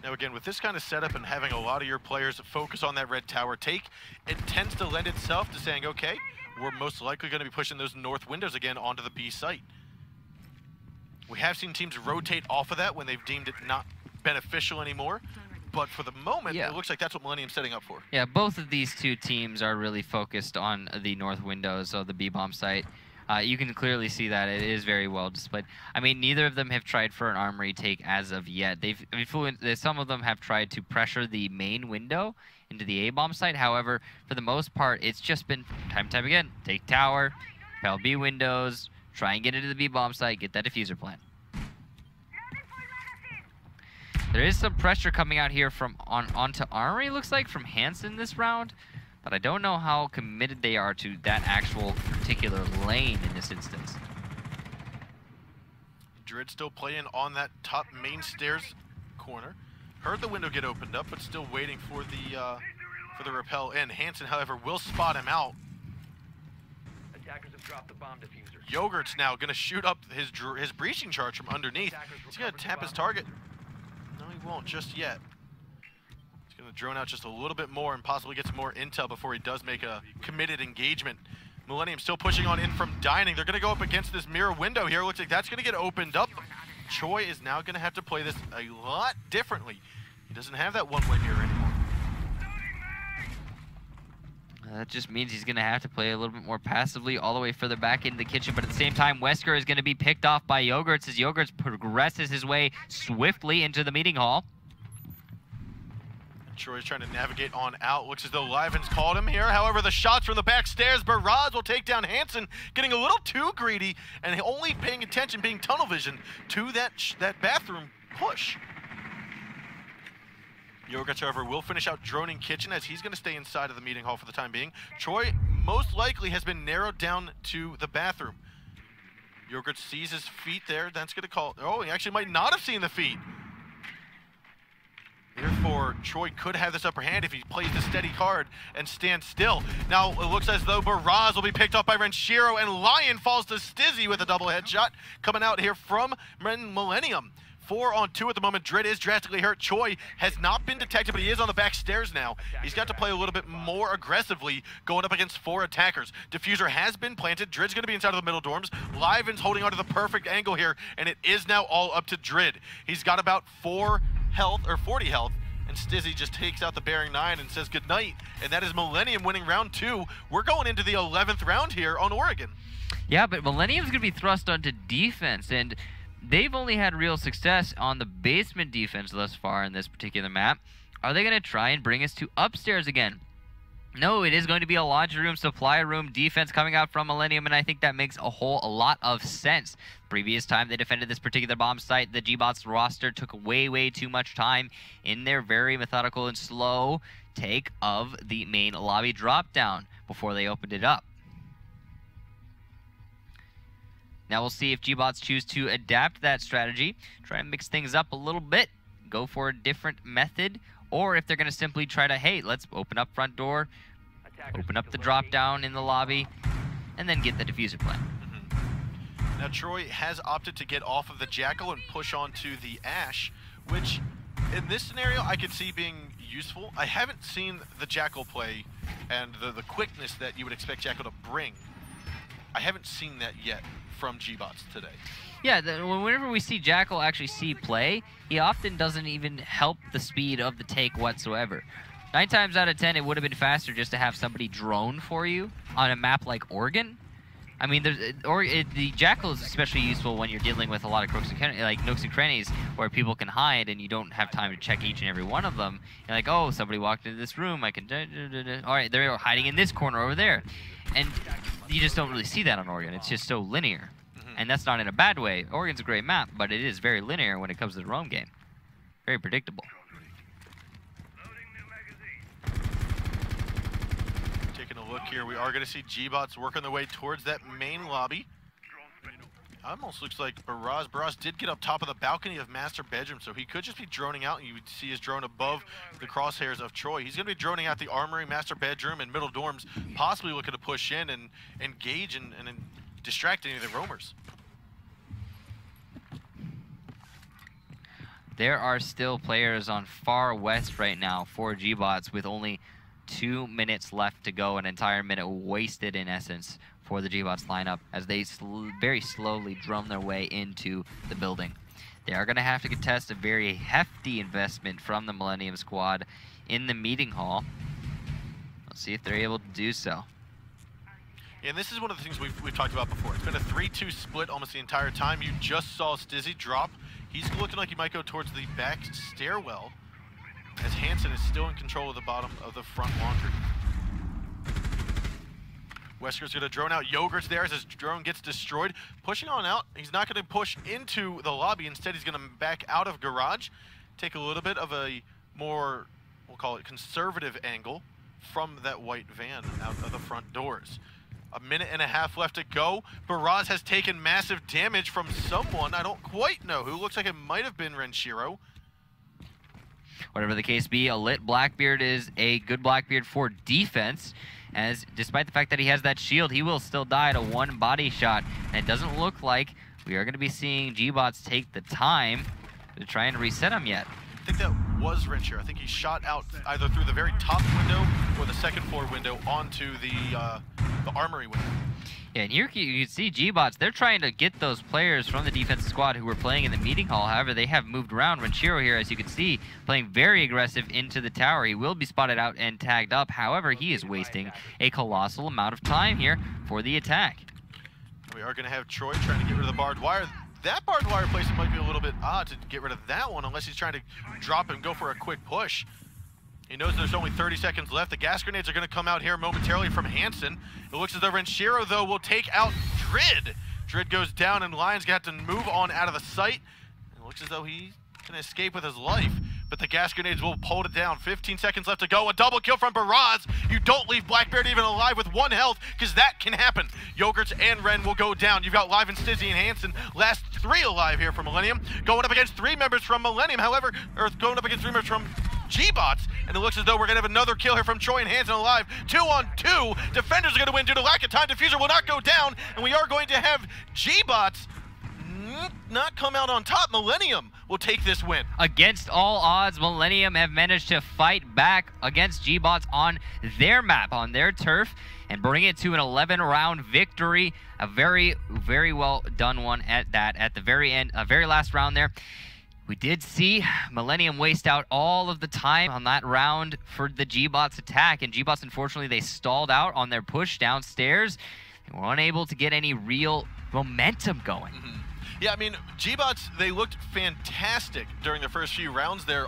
Now again, with this kind of setup and having a lot of your players focus on that Red Tower take, it tends to lend itself to saying, okay, we're most likely going to be pushing those north windows again onto the B site. We have seen teams rotate off of that when they've deemed it not beneficial anymore, but for the moment, it looks like that's what Millenium's setting up for. Yeah, both of these two teams are really focused on the north windows of the B-bomb site. You can clearly see that it is very well displayed. I mean, neither of them have tried for an armory take as of yet. Some of them have tried to pressure the main window into the A-bomb site. However, for the most part, it's just been time and time again. Take tower, repel B windows, try and get into the B-bomb site, get that diffuser plant. There is some pressure coming out here from onto armory, looks like, from Hansen this round. But I don't know how committed they are to that actual particular lane in this instance. Dread still playing on that top main stairs corner. Heard the window get opened up, but still waiting for the repel in. Hansen, however, will spot him out. Attackers have dropped the bomb diffuser. Yogurt's now going to shoot up his breaching charge from underneath. He's going to tap his target. No, he won't just yet. Going to drone out just a little bit more and possibly get some more intel before he does make a committed engagement. Millenium still pushing on in from dining. They're going to go up against this mirror window here. Looks like that's going to get opened up. Choi is now going to have to play this a lot differently. He doesn't have that one-way mirror anymore. That just means he's going to have to play a little bit more passively all the way further back into the kitchen. But at the same time, Wesker is going to be picked off by Yogurts as Yogurts progresses his way swiftly into the meeting hall. Troy's trying to navigate on out. Looks as though Liven's called him here. However, the shots from the back stairs, Barrage will take down Hansen, getting a little too greedy and only paying attention, being tunnel vision to that bathroom push. Yogurts, however, will finish out droning kitchen as he's going to stay inside of the meeting hall for the time being. Troy most likely has been narrowed down to the bathroom. Yogurts sees his feet there. That's going to call. Oh, he actually might not have seen the feet. Therefore, Troy could have this upper hand if he plays the steady card and stands still. Now, it looks as though Baraz will be picked up by Renshiro, and Lion falls to Stizzy with a double headshot coming out here from Millenium. 4-on-2 at the moment. Drid is drastically hurt. Choi has not been detected, but he is on the back stairs now. He's got to play a little bit more aggressively going up against 4 attackers. Diffuser has been planted. Drid's going to be inside of the middle dorms. Liven's holding onto the perfect angle here, and it is now all up to Drid. He's got about 40 health, and Stizzy just takes out the bearing 9 and says goodnight, and that is Millenium winning round 2. We're going into the 11th round here on Oregon. Yeah, but Millennium's going to be thrust onto defense, and they've only had real success on the basement defense thus far in this particular map. Are they going to try and bring us to upstairs again? No, it is going to be a laundry room, supply room defense coming out from Millenium, and I think that makes a lot of sense. Previous time they defended this particular bomb site, the gBots roster took way too much time in their very methodical and slow take of the main lobby drop down before they opened it up. Now we'll see if gBots choose to adapt that strategy, try and mix things up a little bit, go for a different method, or if they're going to simply try to, hey, let's open up front door, open up the drop down in the lobby, and then get the diffuser plan. Now Troy has opted to get off of the Jackal and push onto the Ash, which in this scenario I could see being useful. I haven't seen the Jackal play and the quickness that you would expect Jackal to bring. I haven't seen that yet from gBots today. Yeah, whenever we see Jackal actually see play, he often doesn't even help the speed of the take whatsoever. 9 times out of 10, it would have been faster just to have somebody drone for you on a map like Oregon. I mean, the Jackal is especially useful when you're dealing with a lot of nooks and crannies where people can hide and you don't have time to check each and every one of them. You're like, oh, somebody walked into this room, I can all right, they're hiding in this corner over there. And you just don't really see that on Oregon. It's just so linear. And that's not in a bad way. Oregon's a great map, but it is very linear when it comes to the roam game. Very predictable. Taking a look here, we are going to see gBots working their way towards that main lobby. Almost looks like Baraz did get up top of the balcony of master bedroom, so he could just be droning out, and you would see his drone above the crosshairs of Troy. He's going to be droning out the armory, master bedroom, and middle dorms, possibly looking to push in and engage and distract any of the roamers. There are still players on far west right now for gBots with only 2 minutes left to go, an entire minute wasted in essence for the gBots lineup as they very slowly drum their way into the building. They are going to have to contest a very hefty investment from the Millenium squad in the meeting hall. Let's see if they're able to do so. And this is one of the things we've talked about before. It's been a 3-2 split almost the entire time. You just saw Stizzy drop. He's looking like he might go towards the back stairwell as Hansen is still in control of the bottom of the front laundry. Wesker's going to drone out Yogurts there as his drone gets destroyed. Pushing on out, he's not going to push into the lobby. Instead, he's going to back out of garage, take a little bit of a more, we'll call it conservative angle from that white van out of the front doors. 1.5 minutes left to go. Baraz has taken massive damage from someone. I don't quite know who. Looks like it might have been Renshiro. Whatever the case be, a lit Blackbeard is a good Blackbeard for defense, as despite the fact that he has that shield, he will still die to 1 body shot. And it doesn't look like we are going to be seeing gBots take the time to try and reset him yet. I think that was Rentier. I think he shot out either through the very top window or the second floor window onto the armory window. Yeah, and here you can see gBots, they're trying to get those players from the defensive squad who were playing in the meeting hall. However, they have moved around. Renchiro here, as you can see, playing very aggressive into the tower. He will be spotted out and tagged up. However, he is wasting a colossal amount of time here for the attack. We are going to have Troy trying to get rid of the barbed wire. That barbed wire placement might be a little bit odd to get rid of that one, unless he's trying to drop and go for a quick push. He knows there's only 30 seconds left. The gas grenades are going to come out here momentarily from Hansen. It looks as though Renchiro, though, will take out Drid. Drid goes down, and Lion's going to have to move on out of the site. It looks as though he's going to escape with his life, but the gas grenades will hold it down. 15 seconds left to go. A double kill from Baraz. You don't leave Blackbeard even alive with 1 health, because that can happen. Yogurts and Ren will go down. You've got Live and Stizzy and Hansen, last 3 alive here from Millenium. Going up against 3 members from Millenium, however, or going up against 3 members from gBots, and it looks as though we're going to have another kill here from Troy and Hansen alive. 2 on 2. Defenders are going to win due to lack of time. Diffuser will not go down, and we are going to have gBots not come out on top. Millenium will take this win. Against all odds, Millenium have managed to fight back against gBots on their map, on their turf, and bring it to an 11-round victory. A very, very well done one at that. At the very end, very last round there, we did see Millenium waste out all of the time on that round for the gBots attack, and gBots, unfortunately, they stalled out on their push downstairs. They were unable to get any real momentum going. Yeah, I mean, gBots, they looked fantastic during the first few rounds there.